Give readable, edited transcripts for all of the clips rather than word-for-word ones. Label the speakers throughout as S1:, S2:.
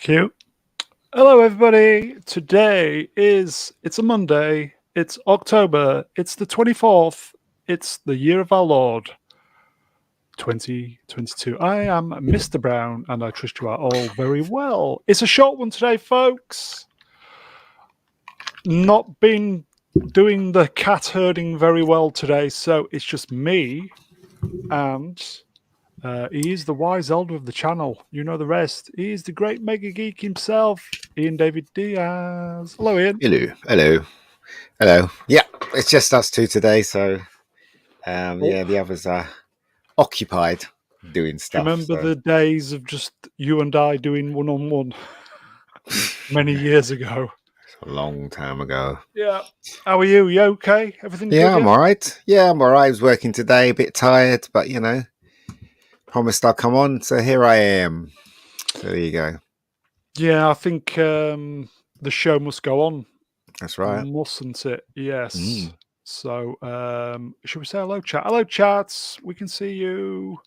S1: Cute. Hello, everybody. Today it's a Monday. It's October. It's the 24th. It's the year of our Lord, 2022. I am Mr. Brown, and I trust you are all very well. It's a short one today, folks. Not been doing the cat herding very well today, so it's just me and he is the wise elder of the channel. You know the rest. He is the great mega geek himself, Ian David Diaz. Hello, Ian.
S2: Hello. Yeah, it's just us two today, so yeah, the others are occupied doing
S1: Do you
S2: stuff.
S1: remember
S2: So.
S1: the days of just you and I doing one-on-one many years ago?
S2: It's a long time ago.
S1: Yeah. How are you? You okay? Everything
S2: Yeah,
S1: good?
S2: I'm all right. Yeah, I'm all right. I was working today, a bit tired, but promised I'll come on, so here I am. So there you go.
S1: Yeah, I think the show must go on,
S2: That's right.
S1: mustn't it? Yes. So, should we say hello, chat? Hello, chats. We can see you.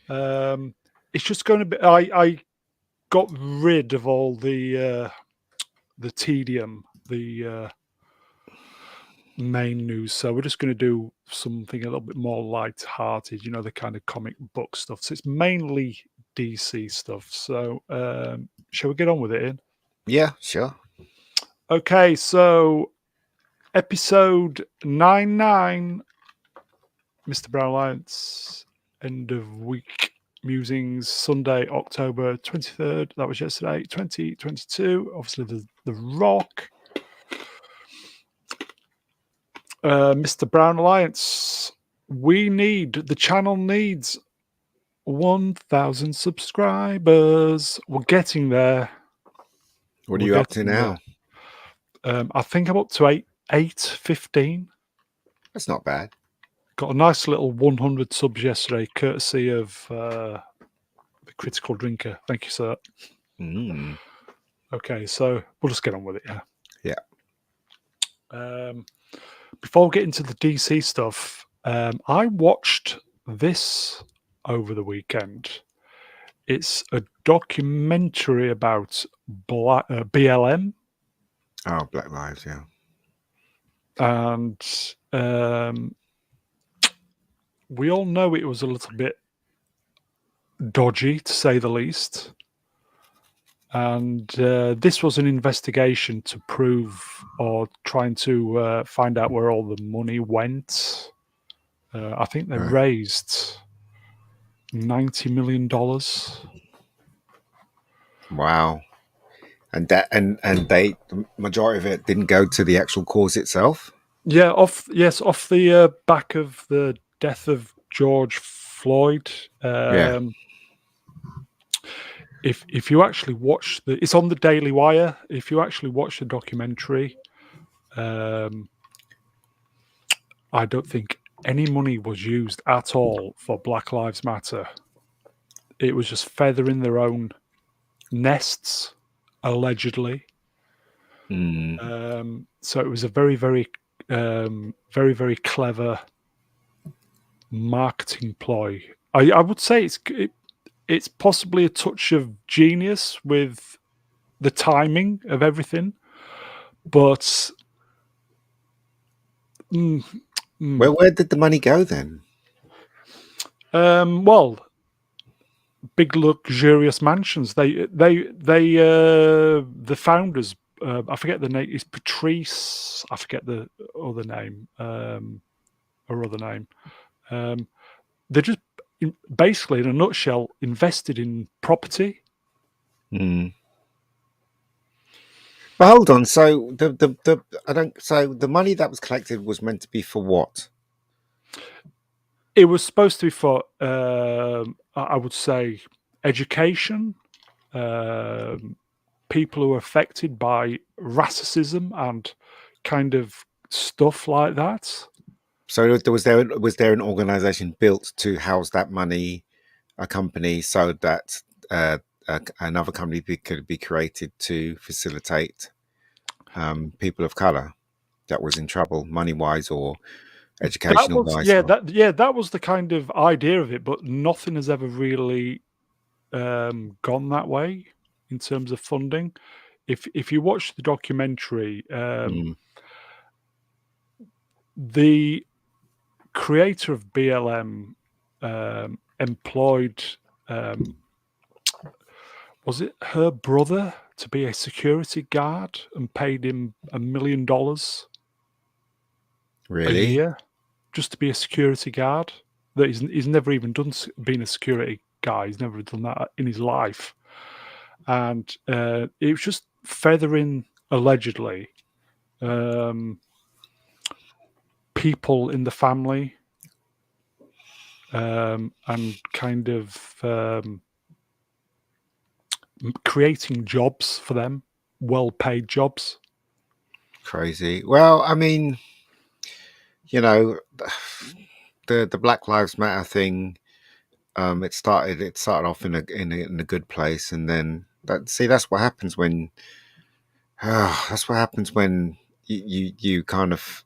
S1: It's just going to be. I got rid of all the tedium, the main news. So we're just going to do something a little bit more light-hearted. You know, the kind of comic book stuff. So it's mainly DC stuff. So shall we get on with it, Ian?
S2: Yeah, sure.
S1: Okay, so episode 99, Mr. Brown Alliance, end of week musings, Sunday, October 23rd. That was yesterday, 2022. Obviously, the Rock. Mr. Brown Alliance, the channel needs 1,000 subscribers. We're getting there.
S2: What are you up to now?
S1: I think I'm up to 815.
S2: That's not bad.
S1: Got a nice little 100 subs yesterday, courtesy of the Critical Drinker. Thank you, sir. Okay, so we'll just get on with it, yeah?
S2: Yeah.
S1: Before we get into the DC stuff, I watched this over the weekend. It's a documentary about BLM.
S2: Oh, Black Lives, yeah.
S1: And we all know it was a little bit dodgy, to say the least. And this was an investigation to prove or trying to find out where all the money went. I think they raised $90 million.
S2: Wow. And the majority of it didn't go to the actual cause itself?
S1: Yeah, off the back of the death of George Floyd.
S2: Yeah.
S1: If you actually watch it's on the Daily Wire. If you actually watch the documentary, I don't think any money was used at all for Black Lives Matter. It was just feathering their own nests, allegedly. So it was a very, very, very, very clever marketing ploy. I would say it's possibly a touch of genius with the timing of everything, but
S2: where did the money go then?
S1: Well, big luxurious mansions. The founders, I forget the name. Is Patrice? I forget the other name. They just basically, in a nutshell, invested in property.
S2: But hold on. So the money that was collected was meant to be for what?
S1: It was supposed to be for, I would say, education, people who are affected by racism and kind of stuff like that.
S2: So was there an organization built to house that money, a company, so that another company could be created to facilitate people of color that was in trouble, money wise or educational wise?
S1: That was the kind of idea of it, but nothing has ever really gone that way. in terms of funding. If you watch the documentary,
S2: Mm.
S1: the creator of BLM employed, um, was it her brother to be a security guard and paid him $1 million a
S2: Really?
S1: year just to be a security guard. That he's never even done been a security guy. He's never done that in his life, and it was just feathering allegedly um, people in the family, and kind of creating jobs for them, well-paid jobs.
S2: Crazy. Well, I mean, you know, the Black Lives Matter thing. It started off in a good place, and then that's what happens when that's what happens when you kind of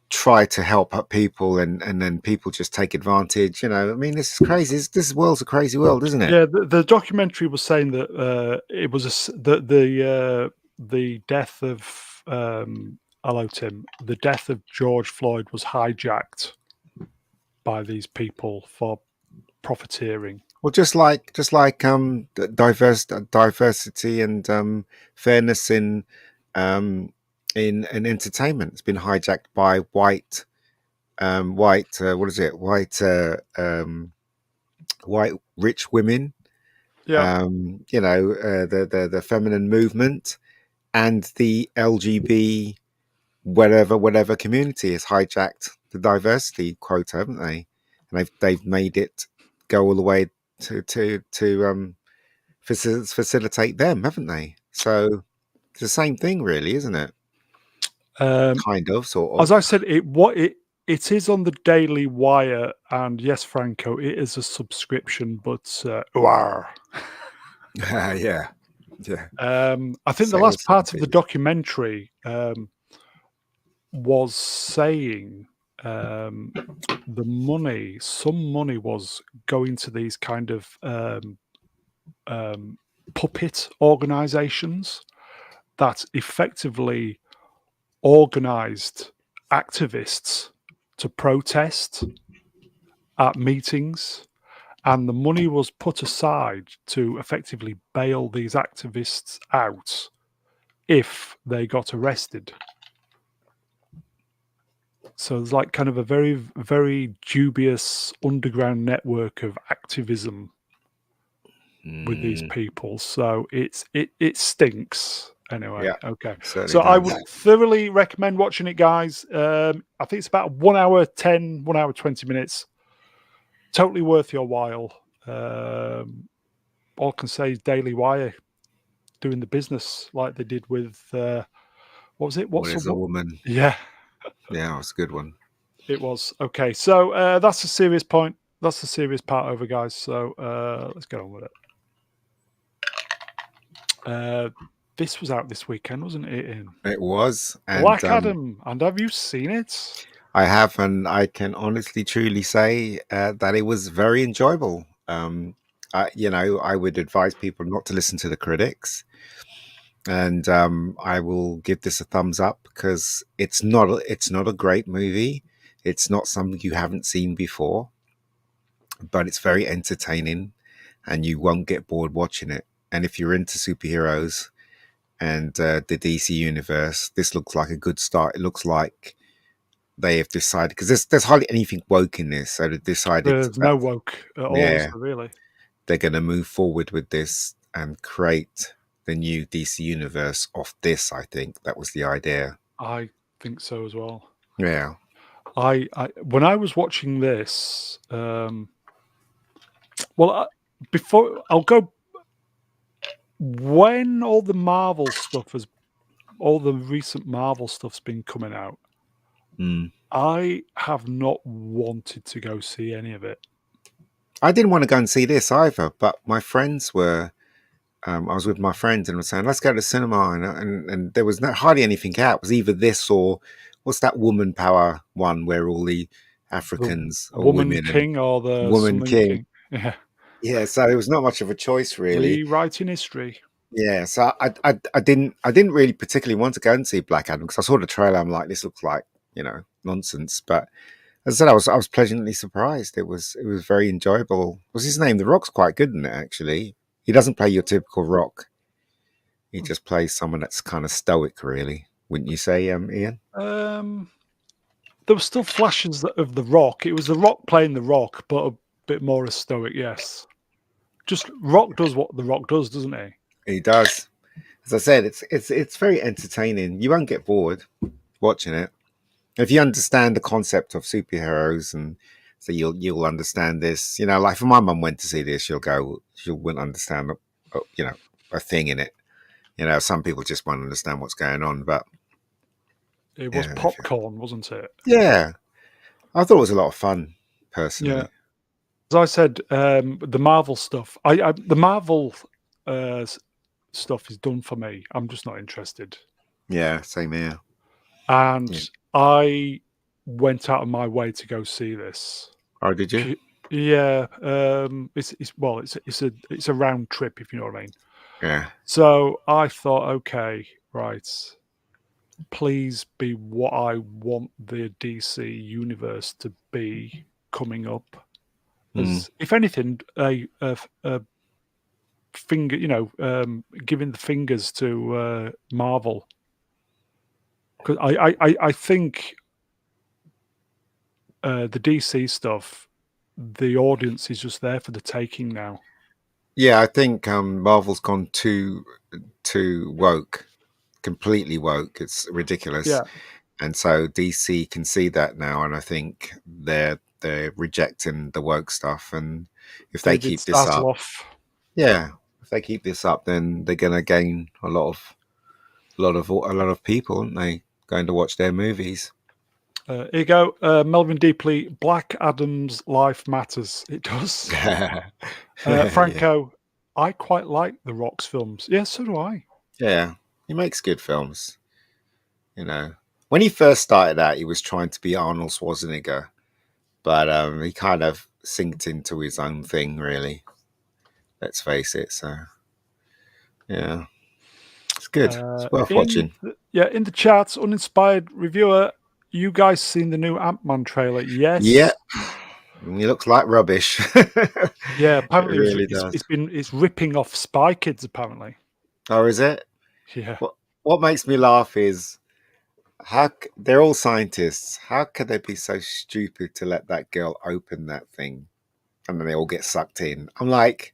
S2: try to help up people, and then people just take advantage. I mean, this is crazy. This world's a crazy world, isn't it?
S1: Yeah, the documentary was saying that it was the death of hello Tim, the death of George Floyd was hijacked by these people for profiteering.
S2: Well, just like diversity and fairness in entertainment. It's been hijacked by white what is it, white rich women.
S1: Yeah,
S2: The feminine movement and the LGB whatever community has hijacked the diversity quota, haven't they? And they've made it go all the way to facilitate them, haven't they? So it's the same thing, really, isn't it?
S1: um,
S2: Kind of, sort
S1: as I
S2: of.
S1: said, it is on the Daily Wire, and yes, Franco, it is a subscription, but wah.
S2: Yeah, yeah.
S1: I think the
S2: Same
S1: last
S2: as some
S1: part of the
S2: things.
S1: documentary was saying um, some money was going to these kind of um, puppet organizations that effectively organized activists to protest at meetings. And the money was put aside to effectively bail these activists out if they got arrested. So there's like kind of a very, very dubious underground network of activism with these
S2: Mm,
S1: people. So it stinks. Anyway,
S2: yeah,
S1: okay.
S2: certainly
S1: So I would
S2: does.
S1: thoroughly recommend watching it, guys. I think it's about 1 hour 10, 1 hour 20 minutes. Totally worth your while. All I can say is Daily Wire doing the business like they did with what was it?
S2: What
S1: What's a
S2: is a
S1: what?
S2: woman?
S1: Yeah,
S2: Yeah, it's a good one.
S1: it was. Okay, so that's a serious point. That's the serious part over, guys. So let's get on with it. This was out this weekend, wasn't it? In
S2: It was, and
S1: Black Adam, and have you seen it?
S2: I have, and I can honestly, truly say that it was very enjoyable. I would advise people not to listen to the critics, and I will give this a thumbs up because it's not a great movie. It's not something you haven't seen before, but it's very entertaining, and you won't get bored watching it. And if you're into superheroes and the DC universe, this looks like a good start. It looks like they have decided, because there's hardly anything woke in this, so they've decided
S1: There's
S2: that
S1: no woke at all, is
S2: yeah,
S1: there really?
S2: they're going to move forward with this and create the new DC universe off this. I think that was the idea.
S1: I think so as well.
S2: Yeah.
S1: I when I was watching this, well, before I'll go when all the recent Marvel stuff's been coming out,
S2: Mm.
S1: I have not wanted to go see any of it.
S2: I didn't want to go and see this either, but my friends were. I was with my friends and was saying, "Let's go to the cinema," and there was hardly anything out. It was either this or what's that woman power one where all the
S1: The
S2: Africans or
S1: Woman
S2: women and
S1: King or the
S2: woman
S1: something
S2: king.
S1: King. Yeah.
S2: Yeah, so it was not much of a choice really.
S1: Rewriting history.
S2: Yeah, so I didn't really particularly want to go and see Black Adam because I saw the trailer. I'm like, this looks like nonsense. But as I said, I was pleasantly surprised. It was very enjoyable. What's his name? The Rock's quite good in it actually. He doesn't play your typical Rock. He just plays someone that's kind of stoic, really. Wouldn't you say, Ian?
S1: Um, there were still flashes of the Rock. It was the Rock playing the Rock, but a bit more stoic. Yes, just Rock does what the Rock does, doesn't he?
S2: He does. As I said, it's very entertaining. You won't get bored watching it if you understand the concept of superheroes, and so you'll understand this. Like if my mum went to see this, she wouldn't understand a thing in it. Some people just won't understand what's going on, but
S1: It was
S2: yeah,
S1: popcorn, wasn't it?
S2: yeah, I thought it was a lot of fun
S1: Yeah.
S2: personally.
S1: As I said, the Marvel stuff. The Marvel stuff is done for me. I'm just not interested.
S2: Yeah, same here.
S1: And
S2: Yeah.
S1: I went out of my way to go see this.
S2: Oh, did you?
S1: Yeah, it's a round trip, if you know what I mean.
S2: Yeah.
S1: So I thought, okay, right, please be what I want the DC universe to be coming up.
S2: Mm.
S1: As if anything, a finger, giving the fingers to Marvel, because I think the DC stuff, the audience is just there for the taking now.
S2: Yeah, I think Marvel's gone too woke, completely woke. It's ridiculous,
S1: Yeah,
S2: and so DC can see that now, and I think they're rejecting the woke stuff. And if they
S1: David
S2: keep this up,
S1: Zaslav.
S2: yeah, if they keep this up, then they're going to gain a lot of people, aren't they, going to watch their movies?
S1: Here you go, Melvin Deeply. Black Adam's life matters. It does.
S2: Yeah,
S1: Franco, I quite like the Rock's films. Yeah, so do I.
S2: yeah, he makes good films. When he first started out, he was trying to be Arnold Schwarzenegger, but he kind of synced into his own thing, really. Let's face it. So yeah, it's good. It's worth watching.
S1: In the chats, uninspired reviewer. You guys seen the new Ant-Man trailer?
S2: Yeah,
S1: Yes.
S2: he looks like rubbish.
S1: Yeah.
S2: It
S1: Apparently,
S2: really does.
S1: it's ripping off Spy Kids. Apparently.
S2: Oh, is it?
S1: Yeah.
S2: What makes me laugh is they're all scientists. How could they be so stupid to let that girl open that thing and then they all get sucked in? I'm like,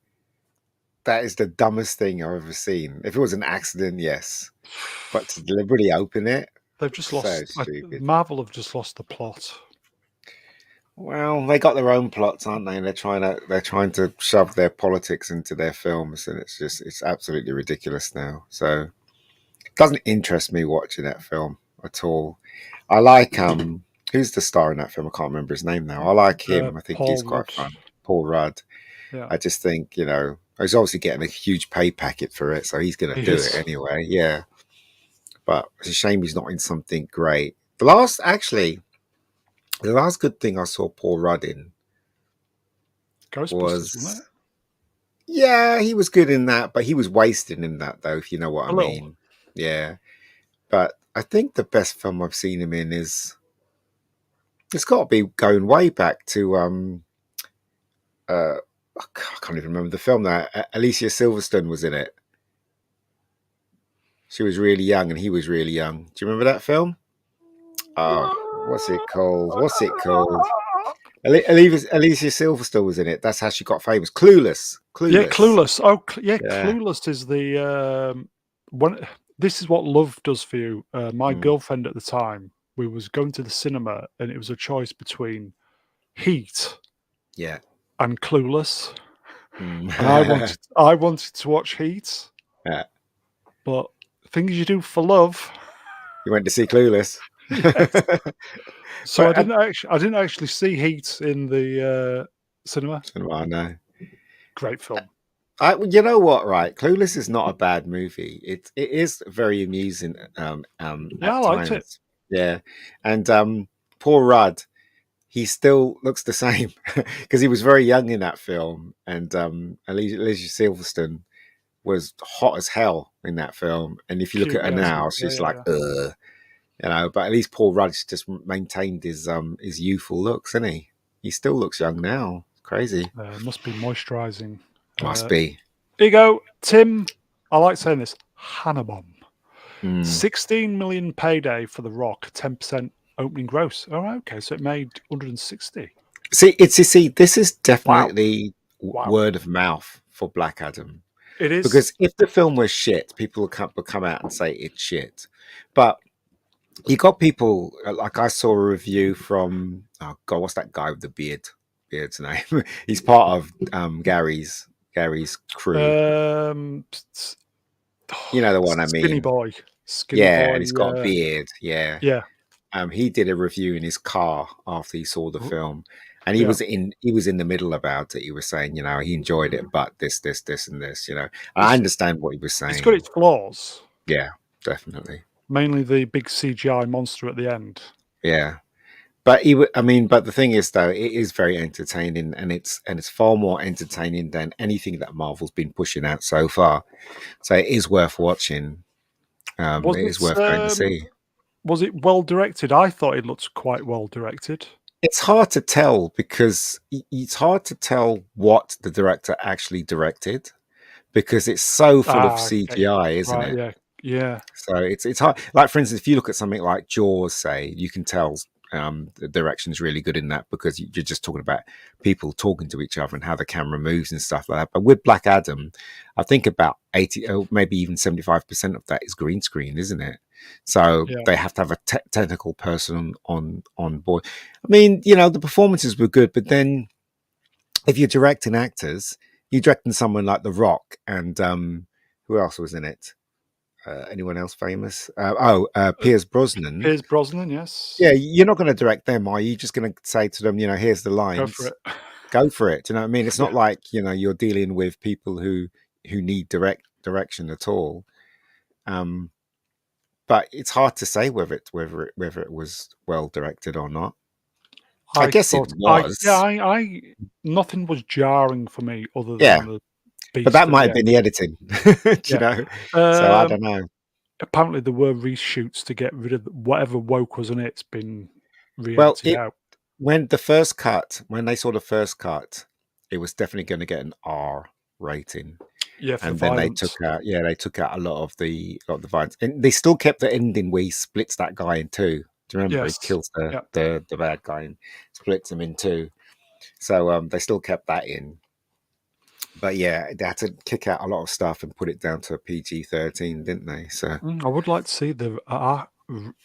S2: that is the dumbest thing I've ever seen. If it was an accident, yes, but to deliberately open it,
S1: They've just
S2: so
S1: lost.
S2: stupid.
S1: Marvel have just lost the plot.
S2: Well, they got their own plots, aren't they? They're trying to shove their politics into their films, and it's absolutely ridiculous now. So it doesn't interest me watching that film at all. I like who's the star in that film? I can't remember his name now. I like him. I think he's
S1: Paul
S2: quite
S1: Rudd.
S2: fun. Paul Rudd.
S1: Yeah,
S2: I just think he's obviously getting a huge pay packet for it, so he's going to
S1: he
S2: do it
S1: is.
S2: anyway. Yeah, but it's a shame he's not in something great. The last good thing I saw Paul Rudd in
S1: Ghostbusters, wasn't
S2: was,
S1: it?
S2: yeah, he was good in that, but he was wasted in that, though, if you know what I
S1: A little.
S2: mean. Yeah, but I think the best film I've seen him in is, it's got to be going way back to I can't even remember the film that Alicia Silverstone was in it. She was really young and he was really young. Do you remember that film? Oh, what's it called? What's it called? Alicia Silverstone was in it. That's how she got famous. Clueless.
S1: Yeah,
S2: Clueless.
S1: Clueless. Oh,
S2: Yeah.
S1: Clueless is the one. This is what love does for you. My
S2: Mm,
S1: girlfriend at the time, we was going to the cinema, and it was a choice between Heat
S2: yeah.
S1: and Clueless,
S2: Mm.
S1: and I wanted to watch Heat,
S2: Yeah.
S1: but things you do for love.
S2: You went to see Clueless.
S1: Yes. So
S2: but
S1: I didn't actually see Heat in the cinema.
S2: I know.
S1: Great film.
S2: You know what? Right, Clueless is not a bad movie. It is very amusing
S1: Yeah, I
S2: at
S1: liked it.
S2: times. Yeah, and Paul Rudd. he still looks the same because he was very young in that film, and Alicia Silverstone was hot as hell in that film. And if you look
S1: Cute,
S2: at her
S1: yes.
S2: now,
S1: Yeah,
S2: she's
S1: yeah,
S2: like,
S1: yeah.
S2: you know. But at least Paul Rudd's just maintained his youthful looks, isn't he? He still looks young now. Crazy.
S1: Must be moisturising.
S2: Must
S1: Uh,
S2: be.
S1: here you go, Tim. I like saying this. Hannibal.
S2: Mm.
S1: 16 million payday for The Rock, 10% opening gross. All right, okay, so it made 160.
S2: See, this is
S1: Wow,
S2: definitely
S1: wow.
S2: word of mouth for Black Adam.
S1: It
S2: Because
S1: is.
S2: if the film was shit, people will come out and say it's shit. But you got people like I saw a review from oh god, what's that guy with the beard? Beard's name. He's part of Gary's crew.
S1: Um,
S2: You know the one I
S1: skinny
S2: mean.
S1: boy, skinny
S2: Yeah,
S1: boy.
S2: and he's got a beard. Yeah.
S1: Yeah.
S2: He did a review in his car after he saw the
S1: R-
S2: film, and
S1: Yeah.
S2: he was in the middle about it. He was saying, you know, he enjoyed it, but this, and this, you know. And I
S1: It's
S2: understand what he was
S1: it's got
S2: saying.
S1: its flaws,
S2: Yeah, definitely.
S1: mainly the big CGI monster at the end.
S2: Yeah. But I mean, but the thing is, though, it is very entertaining, and it's far more entertaining than anything that Marvel's been pushing out so far. So it is worth watching.
S1: Was
S2: It is
S1: it
S2: worth going to see.
S1: was it well directed? I thought it looked quite well directed.
S2: It's hard to tell because it's hard to tell what the director actually directed because it's so full of
S1: Okay.
S2: CGI, isn't
S1: Right,
S2: it?
S1: yeah. Yeah.
S2: So it's hard. Like for instance, if you look at something like Jaws, say, you can tell the direction's really good in that because you're just talking about people talking to each other and how the camera moves and stuff like that. But with Black Adam, I think about 80, or maybe even 75% of that is green screen, isn't it? So
S1: Yeah.
S2: they have to have a technical person on board. I mean, you know, the performances were good, but then if you're directing actors, you're directing someone like The Rock and who else was in it? Anyone else famous?
S1: Uh,
S2: Pierce Brosnan.
S1: Piers Brosnan, yes.
S2: Yeah, you're not going to direct them, are you? Just going to say to them, you know, here's the
S1: Go for
S2: lines,
S1: it.
S2: go for it. Do you know what I mean? It's
S1: Yeah.
S2: not like you know you're dealing with people who need direction at all. Um, but it's hard to say whether it was well directed or not. I
S1: I
S2: guess it
S1: thought
S2: was.
S1: I nothing was jarring for me other
S2: Yeah,
S1: than the
S2: but
S1: beast
S2: that
S1: at
S2: might
S1: the
S2: have been
S1: end.
S2: the editing. Do you
S1: Yeah.
S2: know? So I
S1: Um,
S2: don't know.
S1: apparently there were reshoots to get rid of whatever woke was in it's been
S2: Well,
S1: re-edited
S2: it
S1: out.
S2: when the first cut, when they saw the first cut, it was definitely going to get an R rating.
S1: Yeah, for the
S2: And then they took
S1: violence.
S2: out, yeah, they took out a lot of the violence, and they still kept the ending where he splits that guy in two. Do you remember? He
S1: Yes.
S2: kills the
S1: Yeah.
S2: the bad guy and splits him in two. So they still kept that in, but yeah, they had to kick out a lot of stuff and put it down to a PG-13, didn't they? So
S1: I would like to see the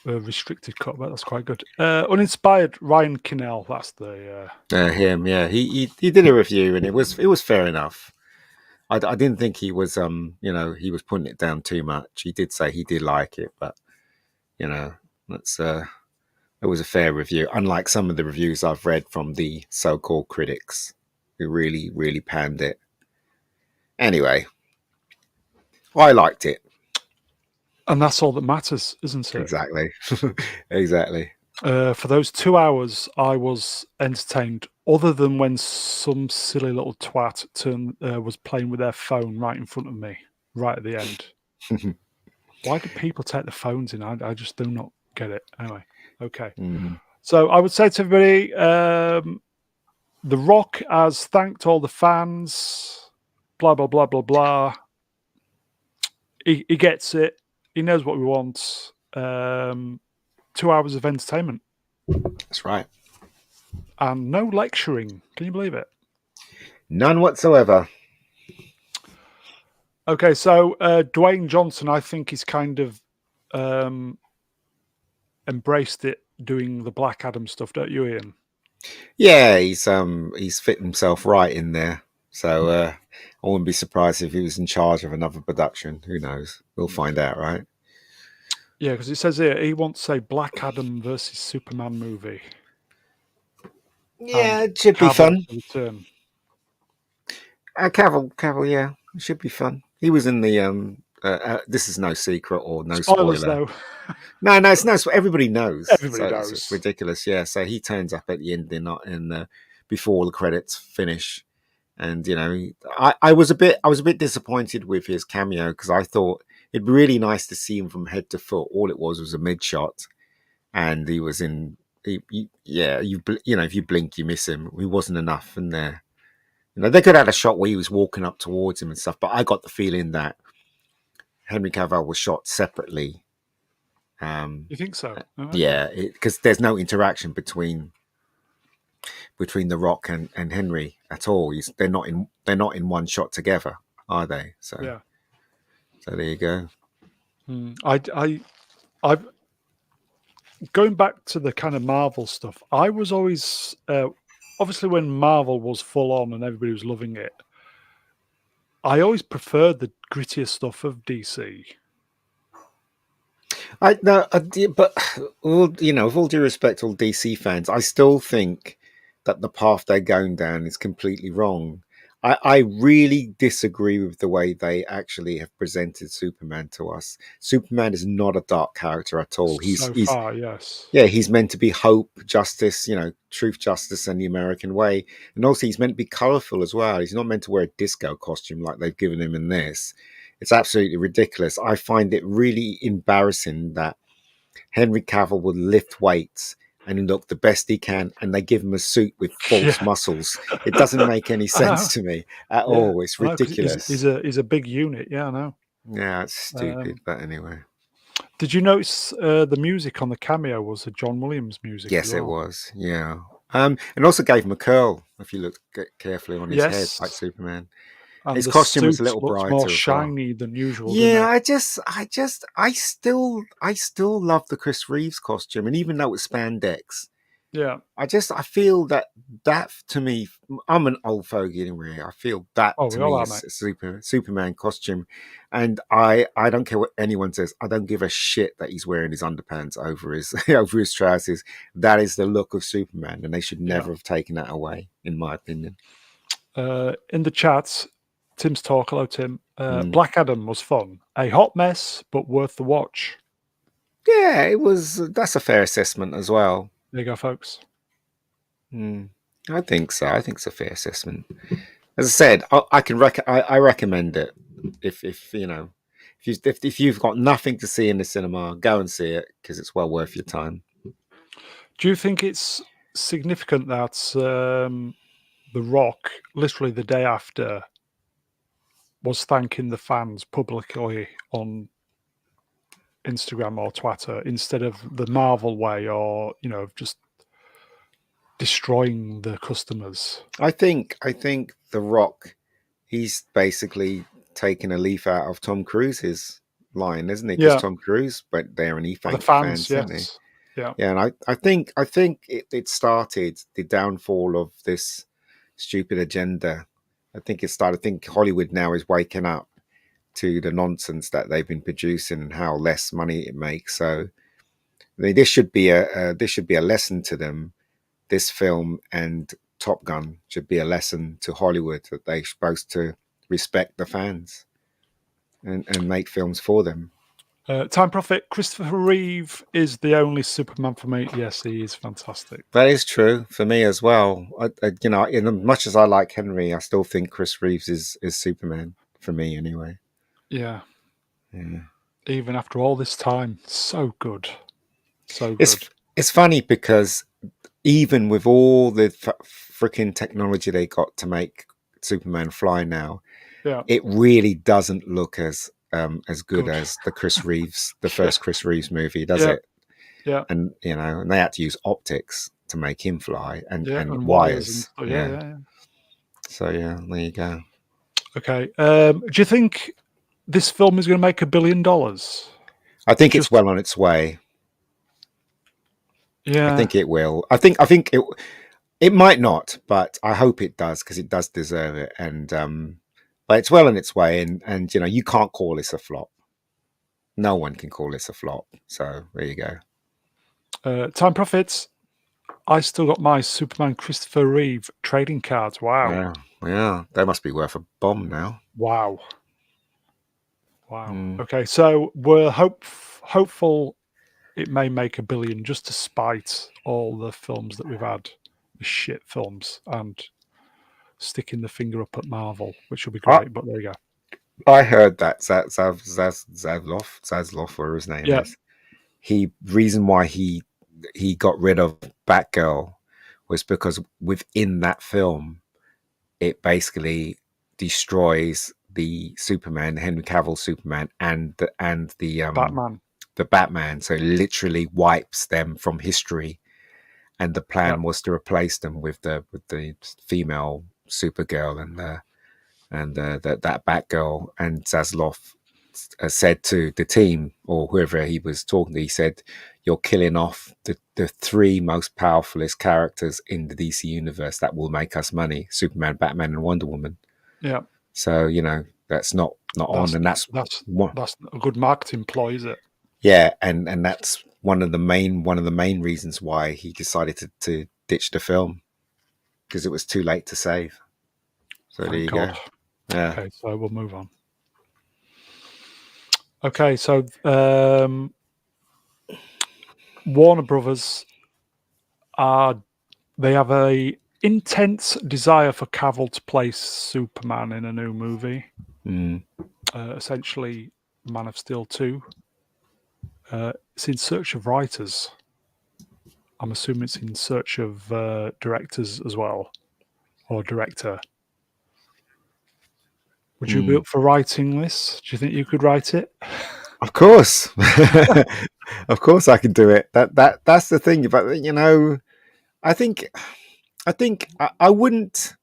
S1: restricted cut, but that's quite good. Uninspired Ryan Kinnell. That's the
S2: him, yeah, he did a review and it was fair enough. I didn't think he was you know he was putting it down too much. He did say he did like it, but you know that's it was a fair review, unlike some of the reviews I've read from the so-called critics who really panned it. Anyway, I liked it.
S1: and that's all that matters, isn't it?
S2: Exactly. Exactly.
S1: For those 2 hours, I was entertained. Other than when some silly little twat was playing with their phone right in front of me, right at the end. Why do people take the phones in? I just do not get it. Anyway, okay.
S2: Mhm.
S1: So I would say to everybody, The Rock has thanked all the fans. Blah blah blah blah blah. He gets it. He knows what we want. 2 hours of entertainment
S2: That's right.
S1: and no lecturing. Can you believe it?
S2: None whatsoever.
S1: Okay, so Dwayne Johnson, I think he's kind of um, embraced it doing the Black Adam stuff, don't you, Ian?
S2: Yeah, he's fit himself right in there. So I wouldn't be surprised if he was in charge of another production. Who knows? We'll find out, right?
S1: Yeah, because it says here he wants a Black Adam versus Superman movie and
S2: Yeah, it should be
S1: Cavill
S2: fun.
S1: to return.
S2: Cavill, yeah, it should be fun. He was in the this is no secret or no
S1: Spoilers,
S2: spoiler.
S1: though.
S2: No, it's no. Everybody knows,
S1: Everybody
S2: so it's
S1: knows.
S2: ridiculous. Yeah, so he turns up at the end, before the credits finish, and I was a bit disappointed with his cameo because I thought it'd be really nice to see him from head to foot. All it was a mid shot, and he was in. Yeah, if you blink, you miss him. He wasn't enough in there. They could have had a shot where he was walking up towards him and stuff, but I got the feeling that Henry Cavill was shot separately.
S1: You think so? Oh, okay.
S2: Yeah, because there's no interaction between The Rock and Henry at all. They're not in one shot together, are they? So
S1: Yeah.
S2: so there you go.
S1: I've going back to the kind of Marvel stuff. I was always obviously when Marvel was full on and everybody was loving it. I always preferred the grittier stuff of DC.
S2: I no, but with all due respect, to all DC fans, I still think that the path they're going down is completely wrong. I really disagree with the way they actually have presented Superman to us. Superman is not a dark character at all.
S1: So far, yes.
S2: Yeah, he's meant to be hope, justice, truth, justice, and the American way. And also, he's meant to be colorful as well. He's not meant to wear a disco costume like they've given him in this. It's absolutely ridiculous. I find it really embarrassing that Henry Cavill would lift weights and look the best he can, and they give him a suit with false
S1: Yeah,
S2: muscles. It doesn't make any
S1: I know.
S2: sense to me at
S1: Yeah,
S2: all. It's
S1: I know, 'cause
S2: ridiculous.
S1: he's a big unit. Yeah, I know.
S2: Yeah, it's stupid.
S1: Um,
S2: But anyway,
S1: did you notice the music on the cameo was the John Williams music as
S2: yes, it
S1: well?
S2: was. Yeah. And also gave him a curl if you look carefully on his head, like
S1: Yes,
S2: Superman.
S1: and
S2: His
S1: the
S2: costume was a
S1: suit
S2: little
S1: looks more
S2: brighter as well.
S1: shiny than usual, didn't
S2: Yeah,
S1: it?
S2: I still love the Chris Reeves costume, and even though it's spandex,
S1: Yeah.
S2: I feel that to me, I'm an old fogey anyway. I feel that
S1: Oh,
S2: to
S1: we all
S2: me
S1: are,
S2: is
S1: mate.
S2: a Superman costume, and I don't care what anyone says. I don't give a shit that he's wearing his underpants over his over his trousers. That is the look of Superman, and they should
S1: Yeah.
S2: never have taken that away, in my opinion.
S1: In the chat, Tim's talk. Hello, Tim.
S2: Mm.
S1: Black Adam was fun. A hot mess, but worth the watch.
S2: Yeah, it was. That's a fair assessment as well.
S1: There you go, folks.
S2: Mm. I think so. I think it's a fair assessment. As I said, I recommend it. If you've got nothing to see in the cinema, go and see it because it's well worth your time.
S1: Do you think it's significant that The Rock, literally the day after, was thanking the fans publicly on Instagram or Twitter instead of the Marvel way, or just destroying the customers?
S2: I think The Rock, he's basically taken a leaf out of Tom Cruise's line, isn't he? Because
S1: Yeah,
S2: Tom Cruise went there and he
S1: for the
S2: thanked the
S1: fans,
S2: fans, didn't he?
S1: yes. Yeah,
S2: Yeah, and I think it started the downfall of this stupid agenda. I think Hollywood now is waking up to the nonsense that they've been producing and how less money it makes. So this should be a lesson to them. This film and Top Gun should be a lesson to Hollywood that they're supposed to respect the fans and make films for them.
S1: Time Prophet, Christopher Reeve is the only Superman for me. Yes, he is fantastic.
S2: That is true for me as well. In as much as I like Henry, I still think Chris Reeves is Superman for me anyway.
S1: Yeah,
S2: Yeah.
S1: even after all this time, so good, so
S2: It's
S1: good.
S2: it's funny because even with all the freaking technology they got to make Superman fly now,
S1: Yeah,
S2: it really doesn't look as good
S1: good.
S2: as the
S1: Yeah,
S2: first Chris Reeves movie, does
S1: yeah,
S2: it?
S1: yeah,
S2: And they had to use optics to make him fly
S1: yeah,
S2: and
S1: and wires and
S2: wires.
S1: stuff. Yeah,
S2: Yeah.
S1: yeah, yeah.
S2: So yeah, there you go.
S1: Okay. Do you think this film is going to make $1 billion?
S2: I think it's
S1: Just
S2: well on its way. I
S1: yeah,
S2: think it will. I think it might not, but I hope it does because it does deserve it. And but it's well on its way, and you can't call this a flop. No one can call this a flop. So there you go.
S1: Time Profits. I still got my Superman Christopher Reeve trading cards. Wow,
S2: Yeah, yeah, they must be worth a bomb now.
S1: wow. Wow.
S2: Mm.
S1: Okay, so we're hopeful it may make $1 billion just to spite all the films that we've had, the shit films, and sticking the finger up at Marvel, which will be
S2: I
S1: great. But there you go.
S2: I heard that Zasloff, whatever his name
S1: Yeah,
S2: is, he reason why he got rid of Batgirl was because within that film it basically destroys the Superman, Henry Cavill Superman,
S1: Batman.
S2: the Batman. So it literally wipes them from history. And the
S1: Yeah,
S2: plan was to replace them with the female Supergirl and that Batgirl. And Zasloff said to the team or whoever he was talking to, he said, "You're killing off the three most powerfulest characters in the DC universe that will make us money: Superman, Batman, and Wonder Woman."
S1: yeah.
S2: So that's not on,
S1: That's
S2: and
S1: that's
S2: one,
S1: that's a good marketing ploy, is it?
S2: yeah, and that's one of the main reasons why he decided to ditch the film because it was too late to save. So there
S1: Thank
S2: you
S1: God.
S2: go. Yeah.
S1: Okay, so we'll move on. Okay, so Warner Brothers they have a intense desire for Cavill to play Superman in a new movie,
S2: Mm.
S1: essentially Man of Steel 2. It's in search of writers. I'm assuming it's in search of directors as well, or director. Would you be
S2: Mm.
S1: up for writing this? Do you think you could write it?
S2: Of course, of course, I can do it. That's the thing. But I think I wouldn't.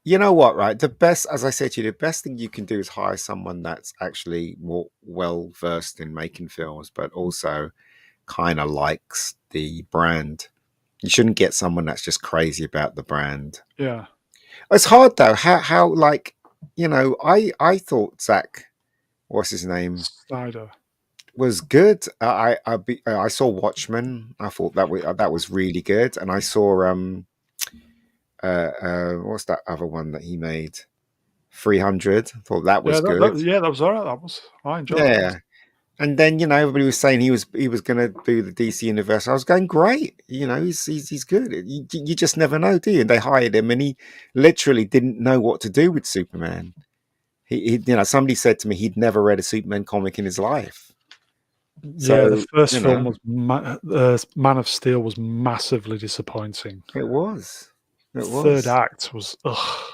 S2: You know what? Right, the best, as I said to you, the best thing you can do is hire someone that's actually more well versed in making films, but also kind of likes the brand. You shouldn't get someone that's just crazy about the brand.
S1: Yeah,
S2: It's hard though. How like I thought Zach, what's his name,
S1: Snyder.
S2: was good. I saw Watchmen. I thought that was really good, and I saw what's that other one that he made? 300. Thought that was
S1: Yeah,
S2: good.
S1: that was all right. I enjoyed that.
S2: Yeah. And then everybody was saying he was going to do the DC universe. I was going great. He's good. You just never know, do you? And they hired him, and he literally didn't know what to do with Superman. Somebody said to me he'd never read a Superman comic in his life.
S1: Yeah, the
S2: So
S1: first film was Man of Steel was massively disappointing.
S2: it was, it
S1: Third
S2: was,
S1: act was ugh.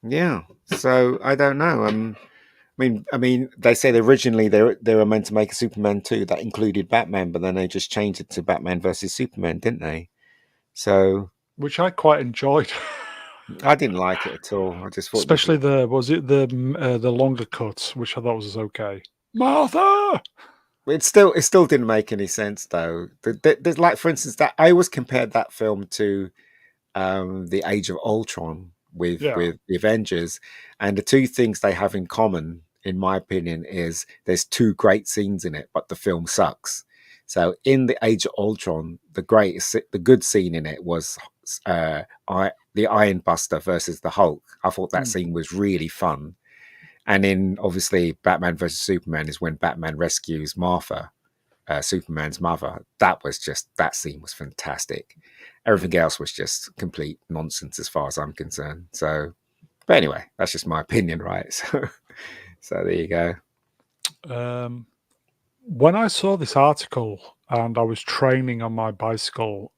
S2: yeah. So I don't know. I mean, they said originally they were meant to make a Superman 2 that included Batman, but then they just changed it to Batman versus Superman, didn't they? So
S1: Which I quite enjoyed,
S2: I didn't like it at all. I just thought
S1: especially the longer cut, which I thought was okay. Martha.
S2: it still didn't make any sense though. There's like, for instance, that I always compared that film to the Age of Ultron
S1: Yeah.
S2: with the Avengers, and the two things they have in common, in my opinion, is there's two great scenes in it, but the film sucks. So in the Age of Ultron, the good scene in it was the Iron Buster versus the Hulk. I thought that
S1: Mm.
S2: scene was really fun. And in obviously Batman versus Superman is when Batman rescues Martha, Superman's mother. That scene was fantastic. Everything else was just complete nonsense as far as I'm concerned. So, but anyway, that's just my opinion, right? So there you go.
S1: When I saw this article and I was training on my bicycle,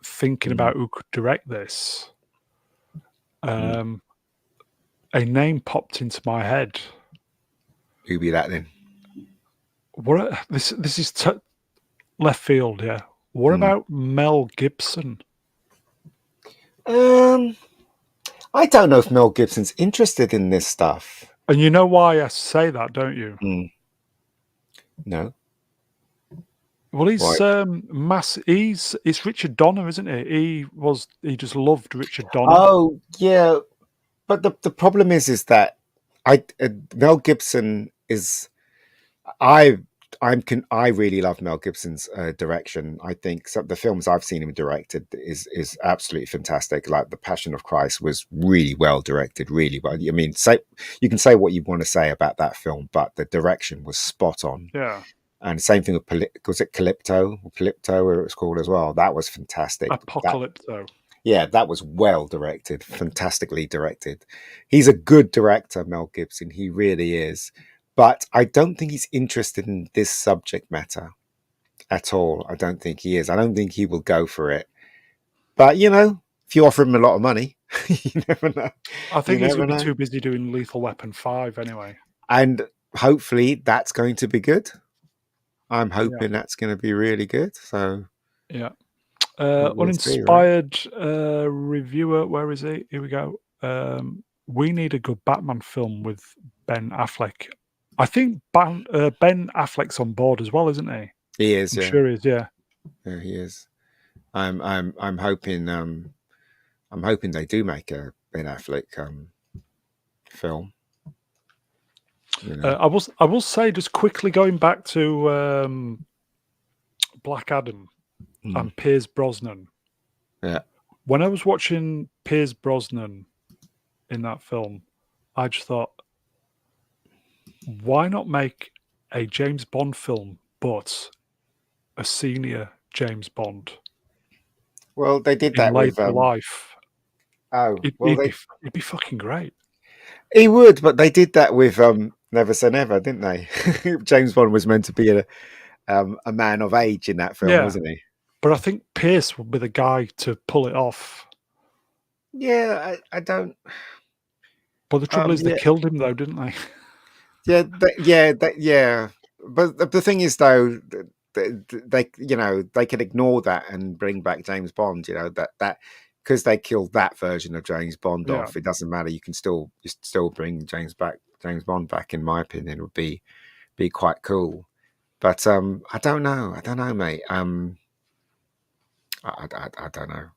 S1: thinking
S2: Mm,
S1: about who could direct this,
S2: mm.
S1: um, a name popped into my head.
S2: Who be that then?
S1: This is left field, yeah. What
S2: Mm.
S1: about Mel Gibson?
S2: Um, I don't know if Mel Gibson's interested in this stuff.
S1: And you know why I say that, don't you?
S2: Mm. No,
S1: Well,
S2: why?
S1: it's Richard Donner, isn't it? He just loved Richard Donner.
S2: Oh, yeah, but the problem is that Mel Gibson is I I really love Mel Gibson's direction. I think the films I've seen him directed is absolutely fantastic. Like The Passion of Christ was really well directed, really well. I mean, say you can say what you want to say about that film, but the direction was spot on.
S1: Yeah.
S2: And same thing with was it Calypto, or it was called as well. That was fantastic.
S1: Apocalypto.
S2: Yeah, that was well directed, fantastically directed. He's a good director, Mel Gibson. He really is. But I don't think he's interested in this subject matter at all. I don't think he is. I don't think he will go for it. But, if you offer him a lot of money, you never know.
S1: I
S2: You
S1: think he's
S2: never
S1: going to be
S2: know.
S1: too busy doing Lethal Weapon 5 anyway.
S2: And hopefully that's going to be good. I'm
S1: Yeah.
S2: hoping that's going to be really good. So,
S1: Yeah.
S2: we'll see, right?
S1: Uninspired reviewer, where is he? Here we go. We need a good Batman film with Ben Affleck. I think Ben Affleck's on board as well, isn't he?
S2: He is,
S1: I'm
S2: yeah.
S1: sure he is. Yeah.
S2: Yeah, he is. I'm hoping they do make a Ben Affleck film.
S1: I will say, just quickly going back to Black Adam and Piers Brosnan.
S2: Yeah.
S1: When I was watching Piers Brosnan in that film, I just thought, why not make a James Bond film, but a senior James Bond
S2: Well, they did
S1: in
S2: that with
S1: later life?
S2: oh,
S1: It,
S2: well,
S1: it'd
S2: they
S1: be it'd be fucking great.
S2: he would, but they did that with Never Say Never, didn't they? James Bond was meant to be a man of age in that film,
S1: Yeah,
S2: wasn't he?
S1: but I think Pierce would be the guy to pull it off.
S2: Yeah, I don't.
S1: But the trouble is, they
S2: Yeah,
S1: killed him though, didn't they?
S2: yeah. But the thing is, though, they could ignore that and bring back James Bond. That because they killed that version of James Bond
S1: Yeah.
S2: off. It doesn't matter. You still bring James Bond back. In my opinion, would be quite cool. But I don't know. I don't know, mate. I don't know.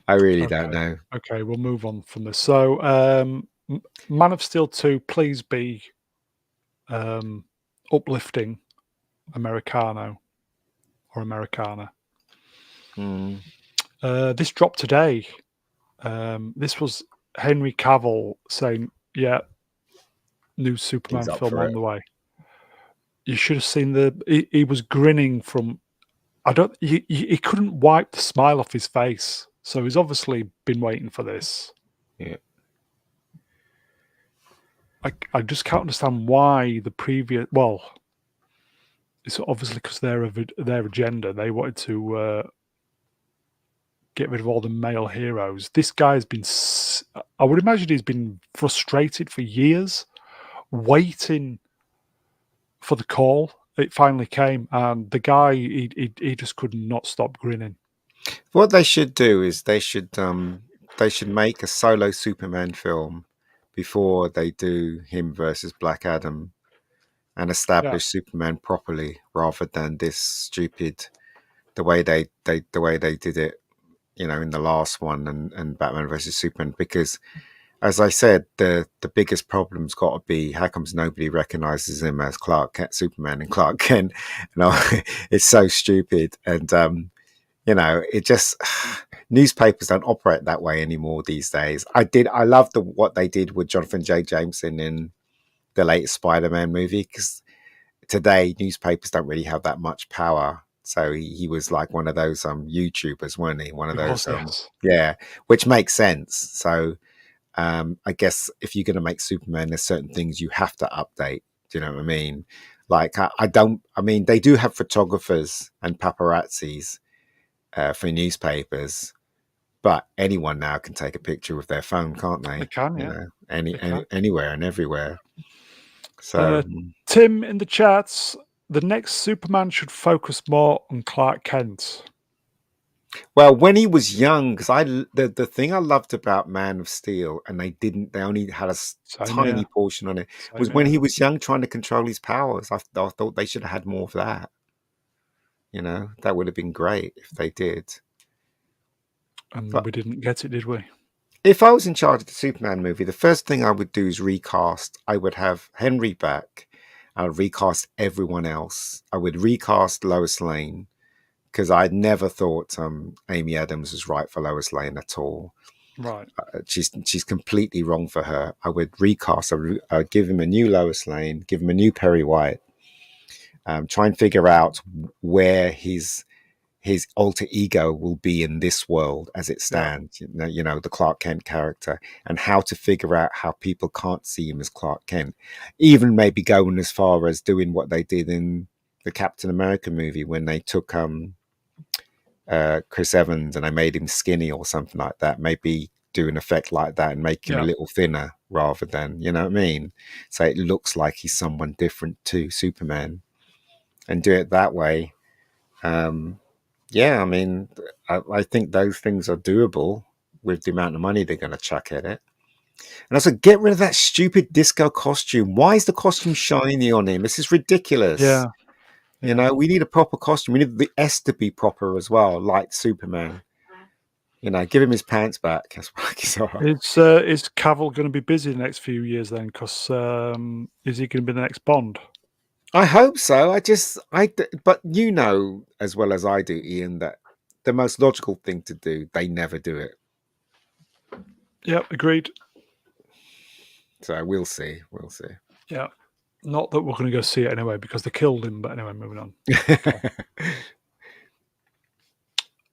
S2: I really don't
S1: Okay.
S2: know.
S1: Okay, we'll move on from this. So, Man of Steel 2, please be uplifting Americano or Americana.
S2: Mm.
S1: This dropped today. This was Henry Cavill saying, "Yeah, new Superman
S2: He's up
S1: film
S2: for
S1: on
S2: it.
S1: the way." You should have seen he was grinning from. I don't. He couldn't wipe the smile off his face, so he's obviously been waiting for this.
S2: Yeah.
S1: I just can't understand why the previous. Well, it's obviously because their agenda. They wanted to get rid of all the male heroes. This guy's been. I would imagine he's been frustrated for years, waiting for the call. It finally came, and the guy he just could not stop grinning.
S2: What they should do is they should make a solo Superman film before they do him versus Black Adam and
S1: Yeah,
S2: establish Superman properly rather than this stupid the way they did it, in the last one and Batman versus Superman. Because as I said, the biggest problem's got to be how comes nobody recognizes him as Clark Kent, Superman and Clark Kent. It's so stupid. And it just newspapers don't operate that way anymore these days. I love what they did with Jonathan J. Jameson in the latest Spider-Man movie, because today newspapers don't really have that much power. So he was like one of those YouTubers, weren't he? One of
S1: it
S2: those
S1: was, yes.
S2: yeah, which makes sense. So I guess if you're going to make Superman, there's certain things you have to update. Do you know what I mean? Like I don't. I mean, they do have photographers and paparazzis for newspapers, but anyone now can take a picture with their phone, can't
S1: They
S2: they?
S1: can, yeah, they can.
S2: Anywhere and everywhere. So
S1: Tim in the chats, the next Superman should focus more on Clark Kent.
S2: well, when he was young, because the thing I loved about Man of Steel, and they only had a
S1: Same
S2: tiny
S1: here.
S2: portion on it, was
S1: Same
S2: when
S1: here.
S2: he was young, trying to control his powers. I thought they should have had more of that. That would have been great if they did.
S1: And
S2: But
S1: we didn't get it, did we?
S2: if I was in charge of the Superman movie, the first thing I would do is recast. I would have Henry back. I'll recast everyone else. I would recast Lois Lane because I never thought Amy Adams was right for Lois Lane at all.
S1: Right.
S2: She's completely wrong for her. I would recast. I would give him a new Lois Lane, give him a new Perry White. Try and figure out where his alter ego will be in this world as it
S1: Yeah.
S2: stands. You know, the Clark Kent character, and how to figure out how people can't see him as Clark Kent. Even maybe going as far as doing what they did in the Captain America movie when they took Chris Evans and they made him skinny or something like that. Maybe do an effect like that and make him a
S1: Yeah.
S2: little thinner rather than, you know what I mean? So it looks like he's someone different to Superman, and do it that way. Yeah, I mean, I think those things are doable with the amount of money they're going to chuck at it. And also, get rid of that stupid disco costume. Why is the costume shiny on him? This is ridiculous.
S1: Yeah.
S2: You
S1: Yeah.
S2: know, we need a proper costume. We need the S to be proper as well, like Superman. You know, give him his pants back. That's what he's all right.
S1: Is Cavill going to be busy the next few years then? Because is he going to be the next Bond?
S2: I hope so. But you know as well as I do, Ian, that the most logical thing to do, they never do it.
S1: Yep, agreed.
S2: So we'll see. We'll see.
S1: Yeah. Not that we're going to go see it anyway because they killed him. But anyway, moving on.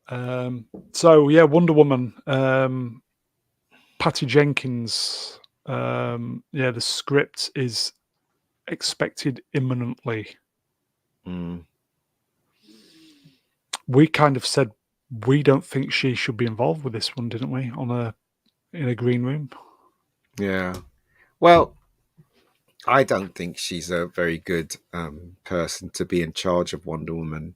S1: Okay. So yeah, Wonder Woman. Patty Jenkins. Yeah, the script is expected imminently. We kind of said we don't think she should be involved with this one, didn't we? In a green room.
S2: Yeah. Well, I don't think she's a very good person to be in charge of Wonder Woman.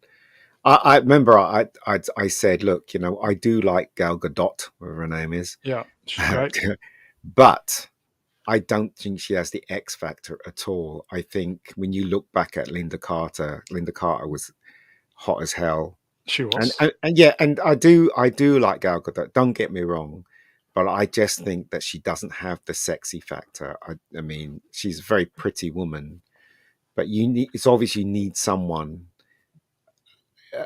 S2: I remember I said, look, you know, I do like Gal Gadot, whatever her name is.
S1: Yeah, she's great.
S2: But I don't think she has the X factor at all. I think when you look back at Linda Carter was hot as hell.
S1: She was.
S2: And yeah, and I do like Gal Gadot. Don't get me wrong, but I just think that she doesn't have the sexy factor. I mean, she's a very pretty woman, but it's obvious you need someone.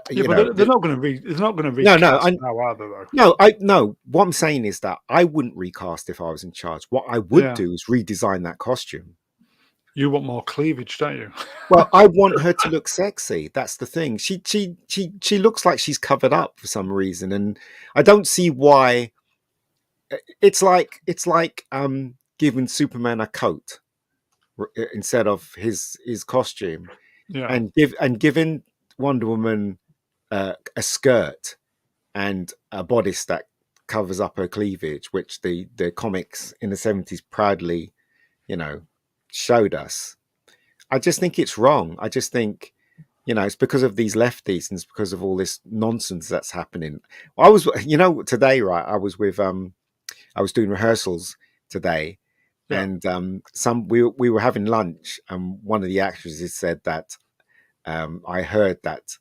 S1: Yeah, but they're not going to recast now, are they? Though.
S2: No. What I'm saying is that I wouldn't recast if I was in charge. What I would do is redesign that costume.
S1: You want more cleavage, don't you?
S2: Well, I want her to look sexy. That's the thing. She looks like she's covered up for some reason, and I don't see why. It's like giving Superman a coat instead of his costume,
S1: Yeah.
S2: and giving Wonder Woman a skirt and a bodice that covers up her cleavage, which the comics in the 70s proudly, you know, showed us. I just think it's wrong. I just think, you know, it's because of these lefties and it's because of all this nonsense that's happening. I was, you know, today, right, I was doing rehearsals today,
S1: Yeah.
S2: and we were having lunch, and one of the actresses said that I heard that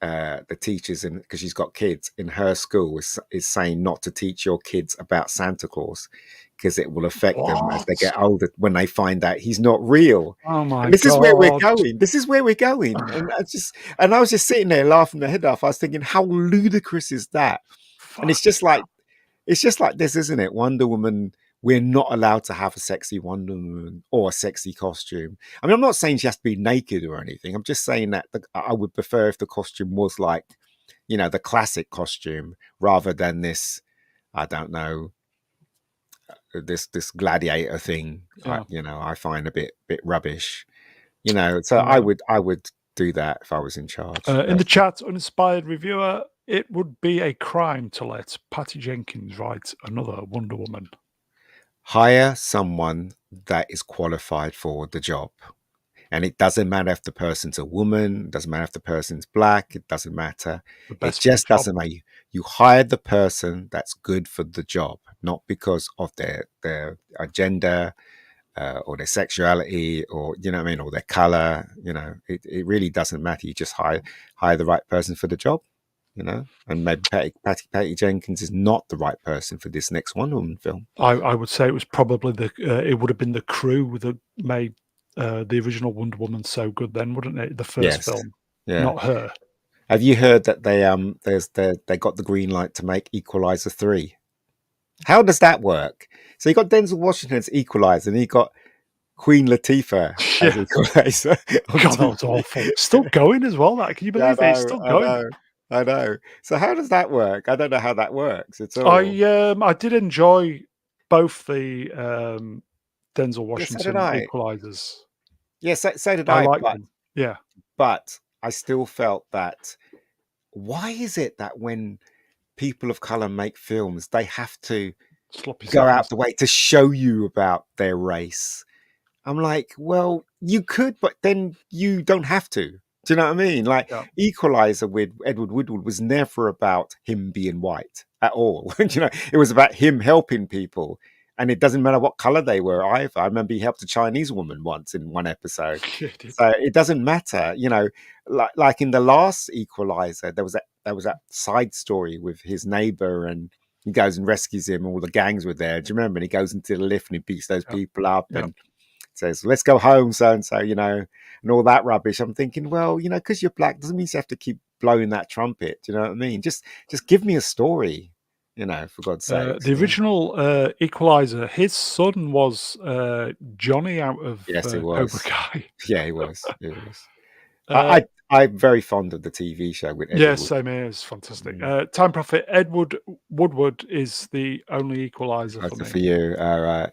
S2: the teachers, because she's got kids in her school, is saying not to teach your kids about Santa Claus because it will affect them as they get older when they find out he's not real.
S1: Oh my
S2: and this
S1: God.
S2: is where we're going. This is where we're going. And I was just sitting there laughing my head off. I was thinking, how ludicrous is that? And it's just like this, isn't it? Wonder Woman. We're not allowed to have a sexy Wonder Woman or a sexy costume. I mean, I'm not saying she has to be naked or anything. I'm just saying that I would prefer if the costume was like, you know, the classic costume rather than this, I don't know, this gladiator thing.
S1: Yeah.
S2: I find a bit rubbish. You know, so
S1: Yeah.
S2: I would do that if I was in charge.
S1: In the chat, uninspired reviewer, it would be a crime to let Patty Jenkins write another Wonder Woman.
S2: Hire someone that is qualified for the job. And it doesn't matter if the person's a woman, it doesn't matter if the person's black, it doesn't matter. It just doesn't matter. You hire the person that's good for the job, not because of their gender or their sexuality, or, you know what I mean, or their color. You know, it really doesn't matter. You just hire the right person for the job, you know. And maybe Patty Jenkins is not the right person for this next Wonder Woman film.
S1: I would say it was probably it would have been the crew that made the original Wonder Woman so good then, wouldn't it? The first
S2: Yes.
S1: film,
S2: Yeah.
S1: not her.
S2: Have you heard that they got the green light to make Equalizer 3? How does that work? So you got Denzel Washington's Equalizer, and you got Queen Latifah as
S1: Yeah.
S2: Equalizer on
S1: God, that was
S2: TV.
S1: awful. Still going as well. That can you
S2: Yeah,
S1: believe it? It's still
S2: I
S1: going.
S2: know, I know. So how does that work? I don't know how that works at all.
S1: I did enjoy both the Denzel
S2: Yes, so did
S1: Washington
S2: I.
S1: equalizers.
S2: Yes, so did
S1: I
S2: I.
S1: liked them. Yeah,
S2: But I still felt that. Why is it that when people of color make films, they have to
S1: sloppy
S2: go
S1: seconds.
S2: out the way to show you about their race? I'm like, well, you could, but then you don't have to. Do you know what I mean? Like
S1: Yeah,
S2: Equalizer with Edward Woodward was never about him being white at all. You know, it was about him helping people. And it doesn't matter what color they were either. I remember he helped a Chinese woman once in one episode.
S1: yeah, it did.
S2: So it doesn't matter, you know, like in the last Equalizer, there was that side story with his neighbor and he goes and rescues him. All the gangs were there. Do you remember? And he goes into the lift and he beats those
S1: Yeah,
S2: people up
S1: yeah.
S2: and says, "Let's go home, so and so," you know, and all that rubbish. I'm thinking, well, you know, because you're black doesn't mean you have to keep blowing that trumpet. Do you know what I mean? Just give me a story, you know, for God's sakes.
S1: The
S2: You know?
S1: original Equalizer, his son was Johnny out of
S2: Yes, it
S1: Cobra
S2: was.
S1: Kai.
S2: Yeah, it was. It was.
S1: Uh,
S2: I'm very fond of the TV show with
S1: yeah,
S2: Edward Wood.
S1: same here. It's fantastic.
S2: Mm.
S1: Time Prophet Edward Woodward is the only Equalizer for
S2: That's
S1: me.
S2: for you. All right.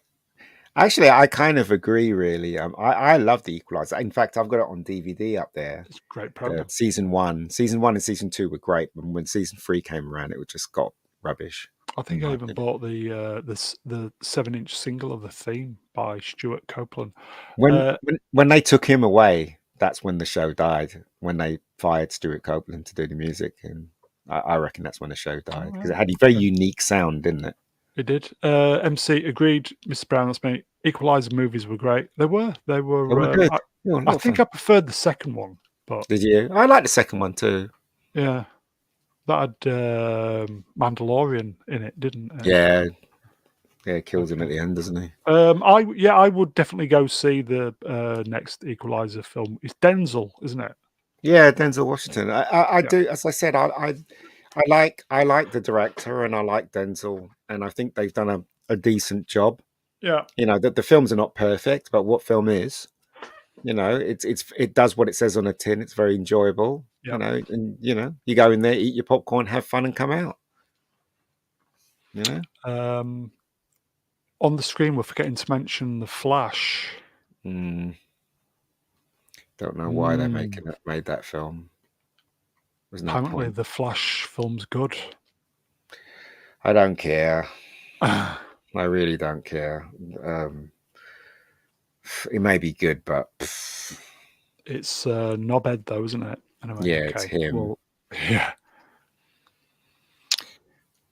S2: Actually, I kind of agree. Really, I love the Equalizer. In fact, I've got it on DVD up there.
S1: It's a great program.
S2: Season one, and season two were great, but when season three came around, it just got rubbish.
S1: I
S2: In
S1: think I
S2: my
S1: even
S2: opinion.
S1: bought the 7-inch single of the theme by Stuart Copeland.
S2: When when they took him away, that's when the show died. When they fired Stuart Copeland to do the music, and I reckon that's when the show
S1: All
S2: died because it
S1: right,
S2: had a very
S1: okay.
S2: unique sound, didn't it?
S1: It did. MC agreed, Mr. Brown. That's me. Equalizer movies were great. They were. They
S2: They were
S1: were.
S2: good. They were a
S1: I
S2: lot of
S1: think
S2: fun.
S1: I preferred the second one, but
S2: Did you? I like the second one too.
S1: yeah, that had Mandalorian in it, didn't it?
S2: Yeah, yeah, kills him at
S1: Okay.
S2: the end, doesn't he?
S1: I would definitely go see the next Equalizer film. It's Denzel, isn't it?
S2: Yeah, Denzel Washington. I
S1: Yeah.
S2: do. As I said, I like the director and I like Denzel, and I think they've done a decent job.
S1: Yeah.
S2: You know, the films are not perfect, but what film is? You know, it does what it says on a tin. It's very enjoyable. You
S1: Yeah.
S2: know, and you know, you go in there, eat your popcorn, have fun, and come out. You know,
S1: On the screen, we're forgetting to mention the Flash.
S2: mm, don't know why they
S1: Mm.
S2: made that film. There's no
S1: Apparently,
S2: point.
S1: the Flash film's good.
S2: I don't care. I really don't care. It may be good, but
S1: It's Knobhead, though, isn't it? Anyway,
S2: yeah, it's
S1: okay.
S2: him.
S1: Well, yeah.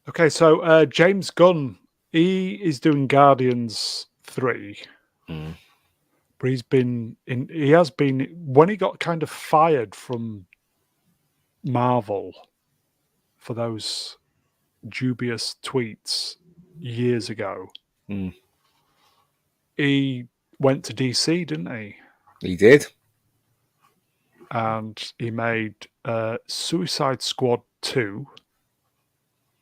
S1: Okay, so James Gunn, he is doing Guardians 3,
S2: Mm,
S1: but he has been, when he got kind of fired from Marvel for those dubious tweets years ago,
S2: mm.
S1: he went to DC, didn't he?
S2: He did.
S1: And he made Suicide Squad 2,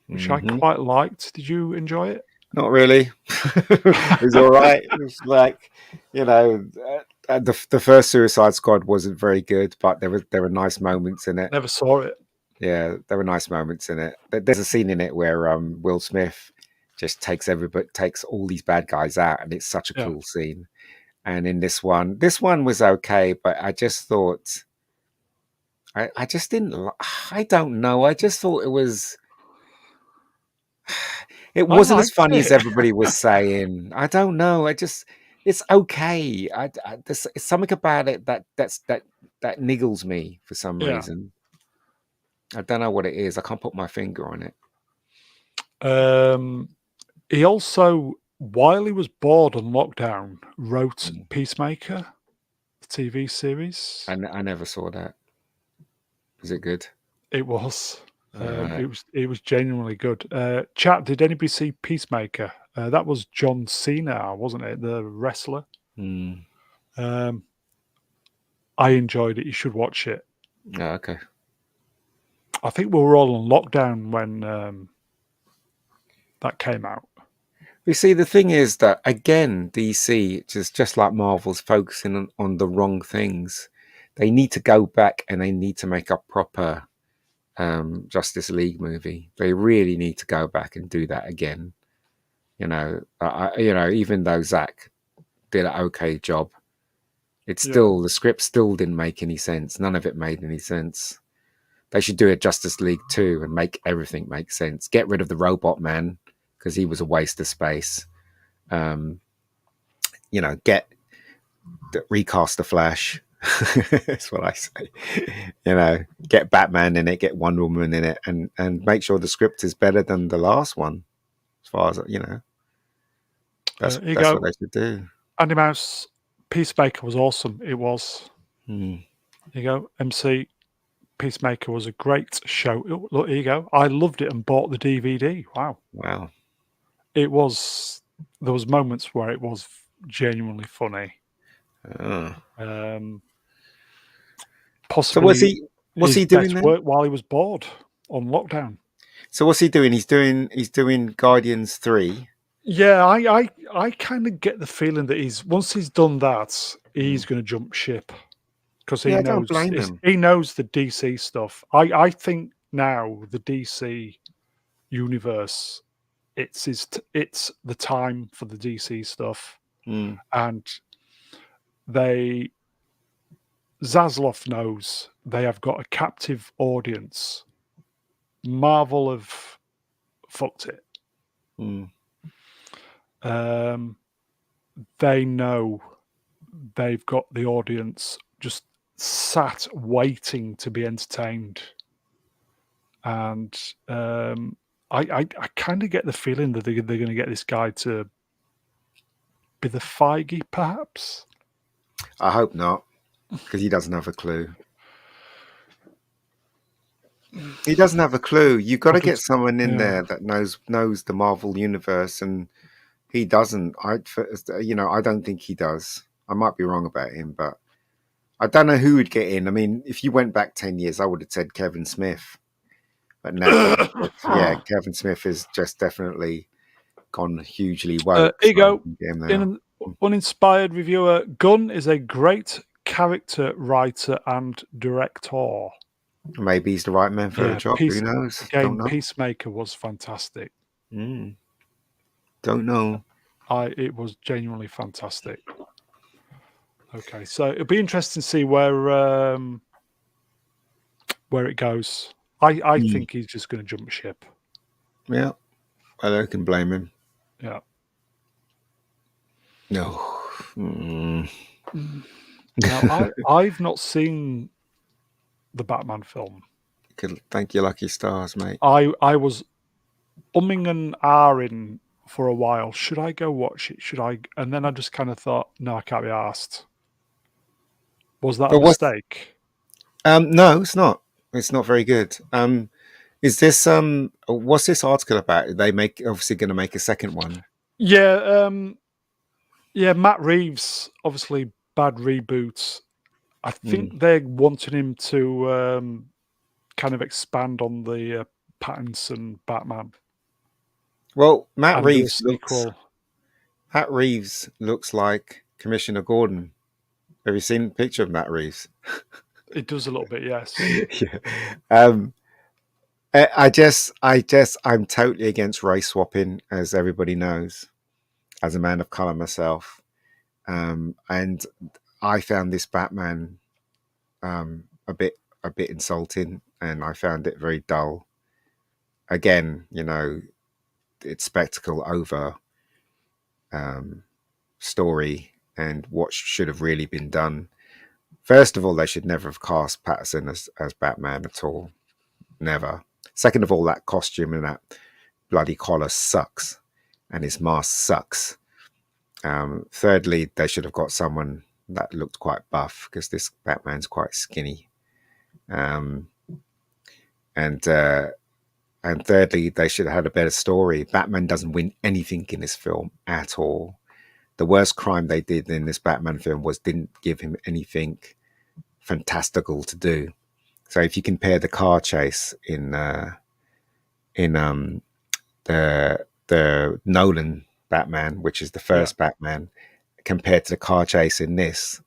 S1: which I
S2: Hmm.
S1: quite liked. Did you enjoy it?
S2: Not really. It was all right. It was like, you know, the first Suicide Squad wasn't very good, but there were nice moments in it.
S1: Never saw it.
S2: Yeah, there were nice moments in it. There's a scene in it where Will Smith just takes all these bad guys out, and it's such a
S1: Yeah.
S2: cool scene. And in this one was okay, but I just thought I just didn't. I don't know. I just thought it was. It
S1: I
S2: wasn't as
S1: liked
S2: funny as
S1: it.
S2: everybody was saying. I don't know. It's okay. There's something about it that niggles me for some
S1: Yeah.
S2: reason. I don't know what it is. I can't put my finger on it.
S1: He also, while he was bored on lockdown, wrote
S2: Mm.
S1: Peacemaker, the TV series.
S2: I never saw that. Was it good?
S1: It was.
S2: Right.
S1: It was genuinely good. Chat, did anybody see Peacemaker? That was John Cena, wasn't it? The wrestler.
S2: Mm.
S1: Um, I enjoyed it. You should watch it.
S2: Oh, okay.
S1: I think we were all on lockdown when that came out.
S2: You see, the thing is that again, DC just like Marvel's focusing on the wrong things. They need to go back and they need to make a proper Justice League movie. They really need to go back and do that again. Even though Zach did an okay job, it's
S1: Yeah.
S2: still the script still didn't make any sense. None of it made any sense. They should do a Justice League 2 and make everything make sense. Get rid of the Robot Man because he was a waste of space. Um, get recast the Flash. That's what I say. Get Batman in it, get Wonder Woman in it, and make sure the script is better than the last one. As far as that's
S1: Here you
S2: that's what
S1: go.
S2: they should do.
S1: Andy Mouse Peacemaker was awesome. It was.
S2: Hmm.
S1: Here you go. MC Peacemaker was a great show. Oh, look, here you go. I loved it and bought the DVD. Wow.
S2: Wow.
S1: It was. There was moments where it was genuinely funny.
S2: Oh. So
S1: Possibly
S2: what's
S1: his
S2: he doing
S1: best
S2: then?
S1: work while he was bored on lockdown.
S2: So what's he doing? He's doing Guardians 3.
S1: Yeah, I kind of get the feeling that once he's done that, he's going to jump ship because
S2: Yeah, I don't blame him.
S1: he knows the DC stuff. I think now the DC universe, it's the time for the DC stuff,
S2: Mm,
S1: and they Zaslav knows they have got a captive audience. Marvel have fucked it.
S2: mm,
S1: They know they've got the audience just sat waiting to be entertained, and I kind of get the feeling that they're going to get this guy to be the Feige, perhaps.
S2: I hope not, because he doesn't have a clue. He doesn't have a clue. You've got
S1: Or
S2: to get
S1: does
S2: someone in
S1: yeah.
S2: there that knows the Marvel universe, and he doesn't. I don't think he does. I might be wrong about him, but I don't know who would get in. I mean, if you went back 10 years, I would have said Kevin Smith, but now, yeah, Kevin Smith is just definitely gone hugely woke.
S1: Here you
S2: So
S1: go.
S2: you can get him
S1: In
S2: now.
S1: an uninspired reviewer, Gunn is a great character writer and director.
S2: Maybe he's the right man for the
S1: Yeah,
S2: job. Who knows? Don't know.
S1: Peacemaker was fantastic.
S2: Mm, don't know.
S1: It was genuinely fantastic. Okay, so it'll be interesting to see where it goes. I
S2: Mm,
S1: think he's just going to jump ship.
S2: yeah, I don't can blame him.
S1: Yeah.
S2: No. Mm.
S1: Now I've not seen the Batman film.
S2: Thank you, lucky stars, mate.
S1: I was umming and ahhing for a while. Should I go watch it? Should I? And then I just kind of thought, no, I can't be asked. Was that a
S2: But
S1: mistake?
S2: no, it's not. It's not very good. Is this what's this article about? They obviously going to make a second one.
S1: Yeah, yeah. Matt Reeves, obviously bad reboots. I
S2: Mm.
S1: think they're wanting him to kind of expand on the Pattinson Batman
S2: Well,
S1: and do a sequel.
S2: Matt Reeves looks like Commissioner Gordon. Have you seen a picture of Matt Reeves?
S1: It does a little bit, yes.
S2: Yeah. I'm totally against race swapping, as everybody knows, as a man of color myself. And I found this Batman a bit insulting, and I found it very dull. Again, it's spectacle over story and what should have really been done. First of all, they should never have cast Patterson as Batman at all. Never. Second of all, that costume and that bloody collar sucks, and his mask sucks. Thirdly, they should have got someone that looked quite buff because this Batman's quite skinny. Um, and and thirdly, they should have had a better story. Batman doesn't win anything in this film at all. the worst crime they did in this Batman film was didn't give him anything fantastical to do. So if you compare the car chase in the Nolan Batman, which is the first Batman, compared to the car chase in this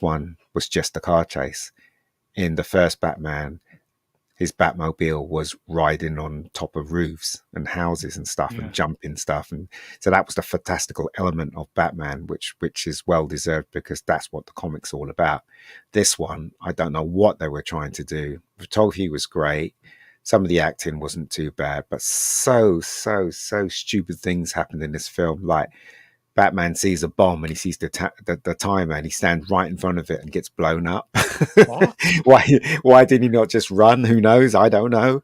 S2: one was just the car chase. In the first Batman, his Batmobile was riding on top of roofs and houses and stuff and jumping stuff, and so that was the fantastical element of Batman, which is well deserved because that's what the comic's all about. This one, I don't know what they were trying to do. Photography was great. Some of the acting wasn't too bad, but so stupid things happened in this film. Like Batman sees a bomb and he sees the timer and he stands right in front of it and gets blown up.
S1: What?
S2: Why did he not just run? Who knows? I don't know.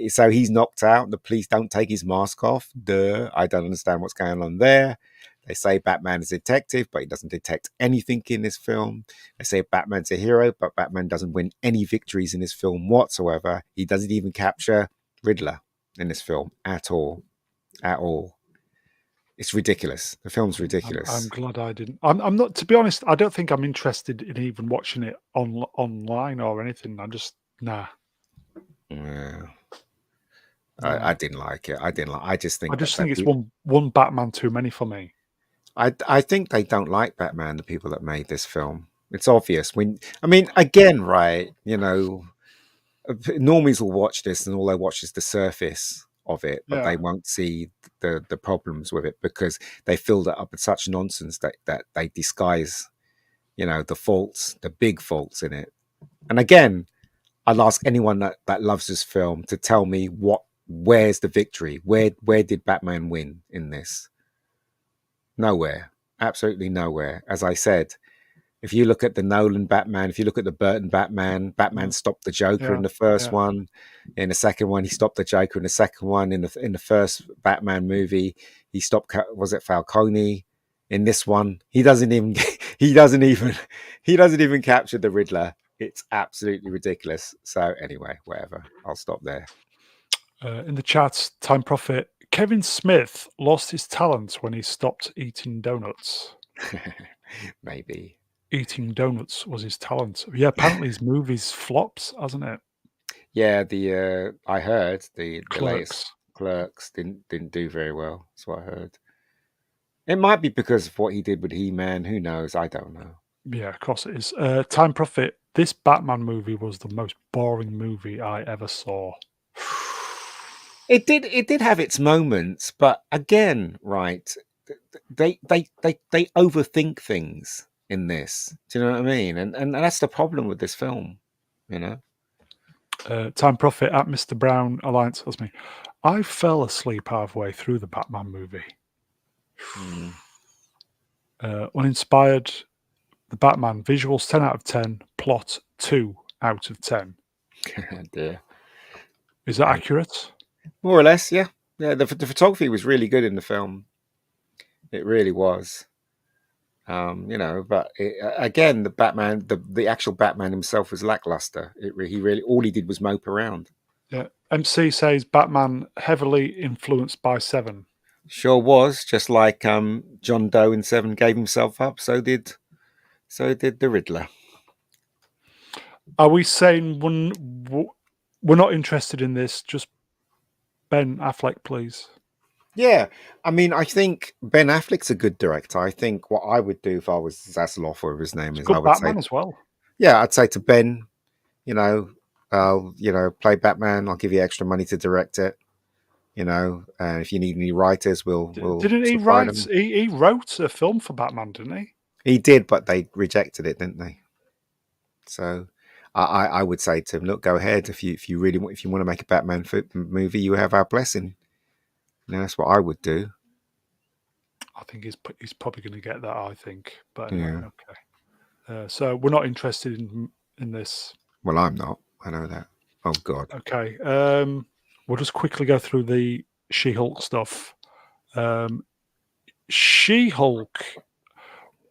S2: So he's knocked out. The police don't take his mask off. Duh. I don't understand what's going on there. They say Batman is a detective, but he doesn't detect anything in this film. They say Batman's a hero, but Batman doesn't win any victories in this film whatsoever. He doesn't even capture Riddler in this film at all. At all. It's ridiculous. The film's ridiculous.
S1: I'm glad I didn't. I'm not, to be honest, I don't think I'm interested in even watching it online or anything. I'm just, nah.
S2: Yeah. I didn't like it. I just think
S1: it's one Batman too many for me.
S2: I think they don't like Batman, the people that made this film. It's obvious. Again, right, normies will watch this and all they watch is the surface of it, but they won't see the problems with it because they filled it up with such nonsense that they disguise, the faults, the big faults in it. And again, I'll ask anyone that loves this film to tell me where's the victory? Where did Batman win in this? Nowhere. Absolutely nowhere. As I said, if you look at the Nolan Batman, if you look at the Burton Batman stopped the Joker in the first one. In the second one, he stopped the Joker in the second one. In the first Batman movie, he stopped. Was it Falcone? In this one, he doesn't even capture the Riddler. It's absolutely ridiculous. So anyway, whatever. I'll stop there.
S1: In the chat, Time Prophet, Kevin Smith lost his talent when he stopped eating donuts.
S2: Maybe.
S1: Eating donuts was his talent. Yeah, apparently his movie's flops, hasn't it?
S2: Yeah, I heard the latest
S1: Clerks
S2: didn't do very well. That's what I heard. It might be because of what he did with He-Man. Who knows? I don't know.
S1: Yeah, of course it is. Time Prophet, this Batman movie was the most boring movie I ever saw.
S2: It did have its moments, but again, right, they overthink things in this. Do you know what I mean? And that's the problem with this film,
S1: Time Prophet at Mr. Brown Alliance tells me, I fell asleep halfway through the Batman movie. Uninspired, the Batman visuals 10 out of 10, plot 2 out of 10.
S2: Dear.
S1: Is that accurate?
S2: More or less, yeah. Yeah, the photography was really good in the film. It really was. But again, the Batman, the actual Batman himself was lackluster. He really all he did was mope around.
S1: Yeah. MC says Batman heavily influenced by Seven.
S2: Sure was, just like John Doe in Seven gave himself up. So did the Riddler.
S1: Are we saying we're not interested in this? Just Ben Affleck, please.
S2: Yeah, I think Ben Affleck's a good director. I think what I would do if I was Zaslav, or his name is, I would
S1: Batman as well.
S2: Yeah, I'd say to Ben, I'll play Batman. I'll give you extra money to direct it. If you need any writers, we'll
S1: didn't he write? He wrote a film for Batman, didn't he?
S2: He did, but they rejected it, didn't they? So I would say to him, look, go ahead. If you want to make a Batman movie, you have our blessing. That's what I would do.
S1: I think he's probably going to get that. I think, but anyway, okay. So we're not interested in this.
S2: Well, I'm not. I know that. Oh God.
S1: Okay. We'll just quickly go through the She-Hulk stuff. She-Hulk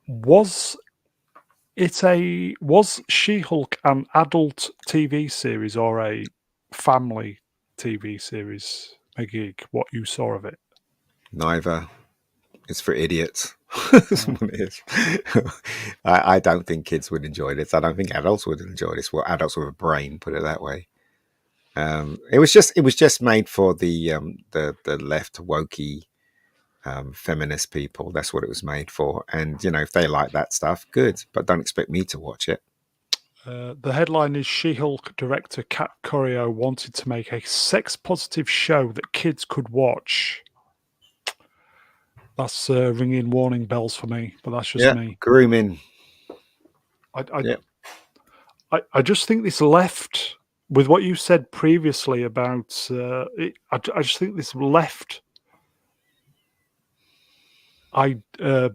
S1: was She-Hulk an adult TV series or a family TV series? Megig, what you saw of it?
S2: Neither. It's for idiots. That's what it is. I don't think kids would enjoy this. I don't think adults would enjoy this. Well, adults with a brain, put it that way. It was just made for the left wokey feminist people. That's what it was made for. And if they like that stuff, good. But don't expect me to watch it.
S1: The headline is She-Hulk director Kat Corio wanted to make a sex-positive show that kids could watch. That's ringing warning bells for me, but that's just me.
S2: Grooming.
S1: I just think this left, with what you said previously about I just think this left the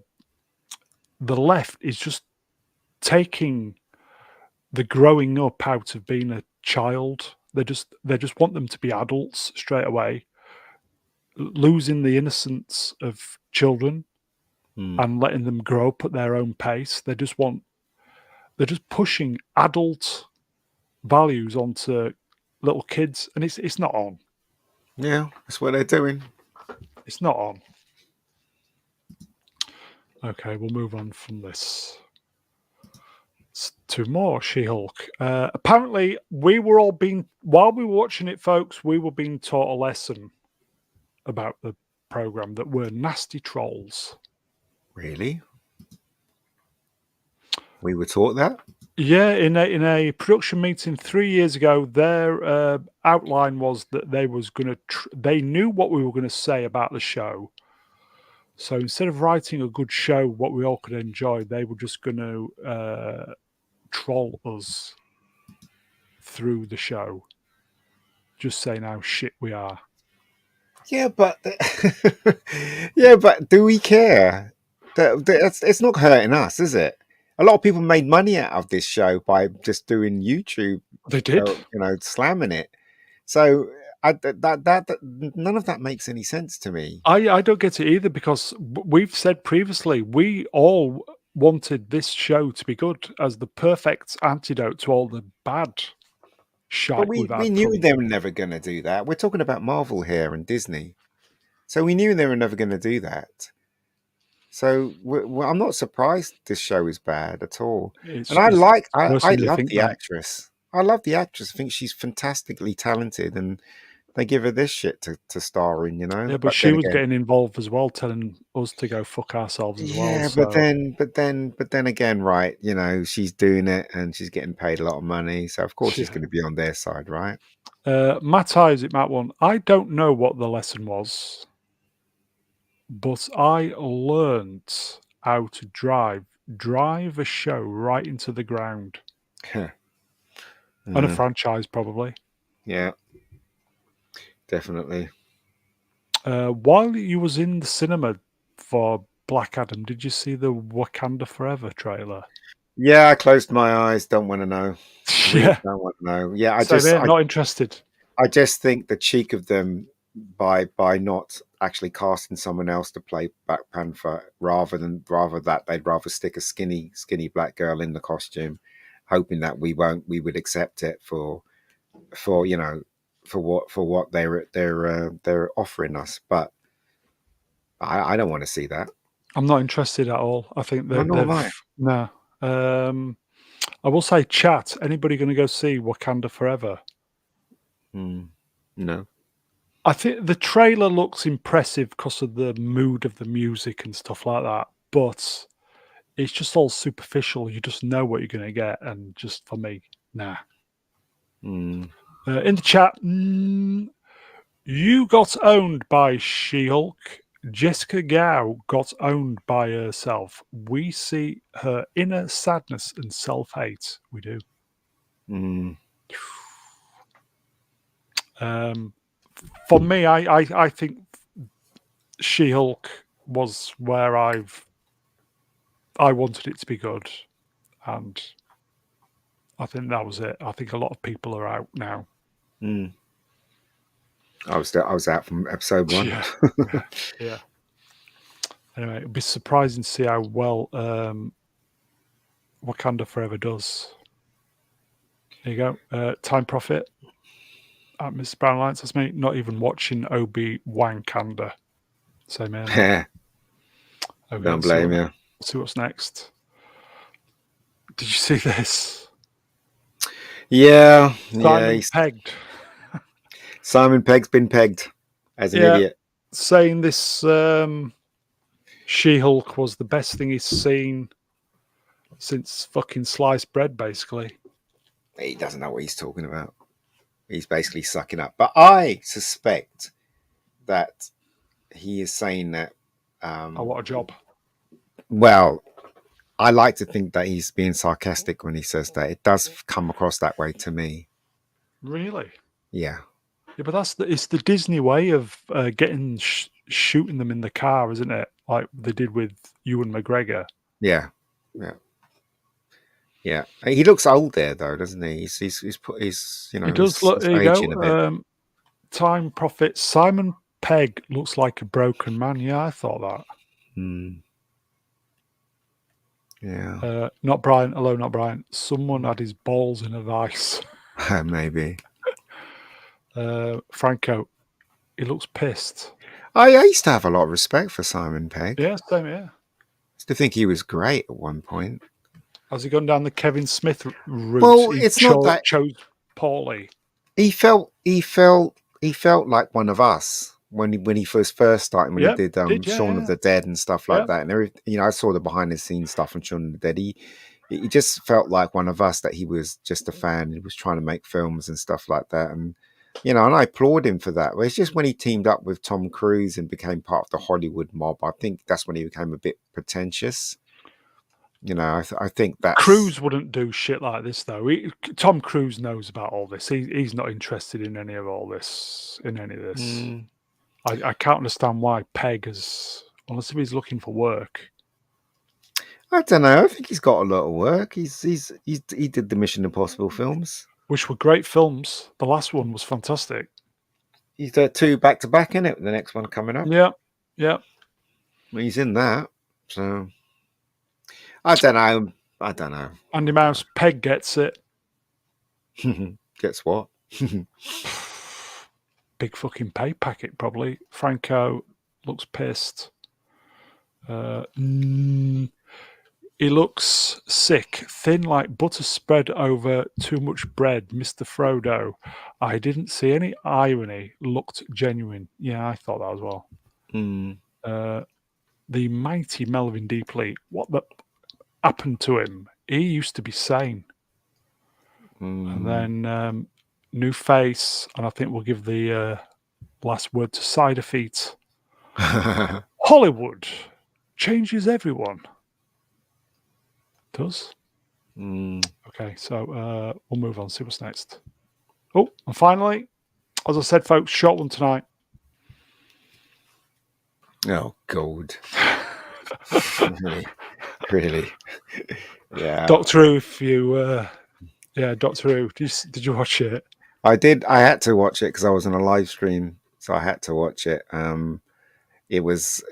S1: left is just taking the growing up out of being a child. They just want them to be adults straight away, losing the innocence of children and letting them grow up at their own pace. They're just pushing adult values onto little kids, and it's not on.
S2: Yeah, that's what they're doing.
S1: It's not on. Okay, we'll move on from this to more She-Hulk. Apparently, while we were watching it, folks, we were being taught a lesson about the program that we're nasty trolls.
S2: Really? We were taught that?
S1: Yeah, in a production meeting 3 years ago, their outline was that they knew what we were going to say about the show. So instead of writing a good show, what we all could enjoy, they were just going to troll us through the show, just saying how shit we are.
S2: Yeah, but yeah, but do we care? It's not hurting us, is it? A lot of people made money out of this show by just doing YouTube.
S1: They did,
S2: slamming it. So that none of that makes any sense to me.
S1: I don't get it either, because we've said previously we all wanted this show to be good as the perfect antidote to all the bad shite
S2: But
S1: we've had.
S2: we knew they were never going to do that. We're talking about Marvel here and Disney, so we knew they were never going to do that. So I'm not surprised this show is bad at all. And I love the actress. I love the actress. I think she's fantastically talented, and they give her this shit to star in,
S1: Yeah, but she was getting involved as well, telling us to go fuck ourselves as well.
S2: Yeah,
S1: So.
S2: but then again, right? She's doing it and she's getting paid a lot of money, so of course she's going to be on their side, right?
S1: Matt Isaac, Matt one. I don't know what the lesson was, but I learned how to drive a show right into the ground. And a franchise, probably.
S2: Yeah, definitely.
S1: While you was in the cinema for Black Adam, did you see the Wakanda Forever trailer?
S2: Yeah, I closed my eyes. Don't want to know.
S1: Yeah,
S2: don't want to know. Yeah,
S1: I'm not interested.
S2: I just think the cheek of them by not actually casting someone else to play Black Panther, rather that they'd rather stick a skinny black girl in the costume, hoping that we would accept it for what they're offering us. But I don't want to see that.
S1: I'm not interested at all. I think
S2: nor am I.
S1: No. I will say, chat. Anybody going to go see Wakanda Forever?
S2: No.
S1: I think the trailer looks impressive because of the mood of the music and stuff like that, but it's just all superficial. You just know what you're going to get, and just for me, nah. In the chat, you got owned by She-Hulk. Jessica Gao got owned by herself. We see her inner sadness and self-hate. We do. For me, I think She-Hulk was where I wanted it to be good, and I think that was it. I think a lot of people are out now.
S2: I was out from episode 1.
S1: Yeah. Anyway, it'd be surprising to see how well Wakanda Forever does. There you go. Time Profit at Mr. Brown Alliance. That's me. Not even watching Obi-Wan Kanda. Same here. Okay,
S2: Don't blame you.
S1: let's see what's next. Did you see this?
S2: Yeah, yeah.
S1: Simon pegged.
S2: Simon Pegg's been pegged as an
S1: Yeah,
S2: idiot.
S1: saying this She-Hulk was the best thing he's seen since fucking sliced bread, basically.
S2: He doesn't know what he's talking about. He's basically sucking up. But I suspect that he is saying that.
S1: Oh, what a job.
S2: Well, I like to think that he's being sarcastic when he says that. It does come across that way to me.
S1: Really?
S2: Yeah.
S1: Yeah, but it's the Disney way of shooting them in the car, isn't it? Like they did with Ewan McGregor.
S2: Yeah. Yeah. Yeah. He looks old there, though, doesn't he? He's put his,
S1: He does look.
S2: he's
S1: There you
S2: aging a bit.
S1: go. Time Prophet Simon Pegg looks like a broken man. Yeah, I thought that.
S2: Hmm. Yeah.
S1: Not Brian. Hello, not Brian. Someone had his balls in a vice.
S2: Maybe.
S1: Franco, he looks pissed.
S2: I used to have a lot of respect for Simon Pegg.
S1: Yeah, same here.
S2: I used to think he was great at one point.
S1: Has he gone down the Kevin Smith route?
S2: Well,
S1: He
S2: it's not that
S1: chose poorly.
S2: he felt like one of us when he first started, when he
S1: Yeah,
S2: did
S1: yeah,
S2: Shaun of
S1: yeah,
S2: the Dead and stuff
S1: yeah.
S2: like that. And I saw the behind the scenes stuff from Shaun of the Dead. He just felt like one of us, that he was just a fan. He was trying to make films and stuff like that. And and I applaud him for that. But it's just when he teamed up with Tom Cruise and became part of the Hollywood mob, I think that's when he became a bit pretentious. I think that's.
S1: Cruise wouldn't do shit like this, though. Tom Cruise knows about all this. He's not interested in any of all this. In any of this, I can't understand why Pegg has, unless if he's looking for work.
S2: I don't know. I think he's got a lot of work. He did the Mission Impossible films.
S1: Which were great films. The last one was fantastic.
S2: He's got 2 back to back in it. The next one coming up.
S1: Yeah, yeah.
S2: He's in that. So I don't know.
S1: Andy Mouse, Pegg gets it.
S2: Gets what?
S1: Big fucking pay packet, probably. Franco looks pissed. He looks sick, thin like butter spread over too much bread, Mr. Frodo. I didn't see any irony, looked genuine. Yeah, I thought that as well. The mighty Melvin Deeply, what the happened to him? He used to be sane. And then new face, and I think we'll give the last word to Cider Feet. Hollywood changes everyone. Does? Okay, so we'll move on, see what's next. Oh, and finally, as I said, folks, short one tonight.
S2: Oh, God. Really? Yeah.
S1: Doctor Who, if you... Doctor Who. Did you watch it?
S2: I did. I had to watch it because I was on a live stream, so I had to watch it. It was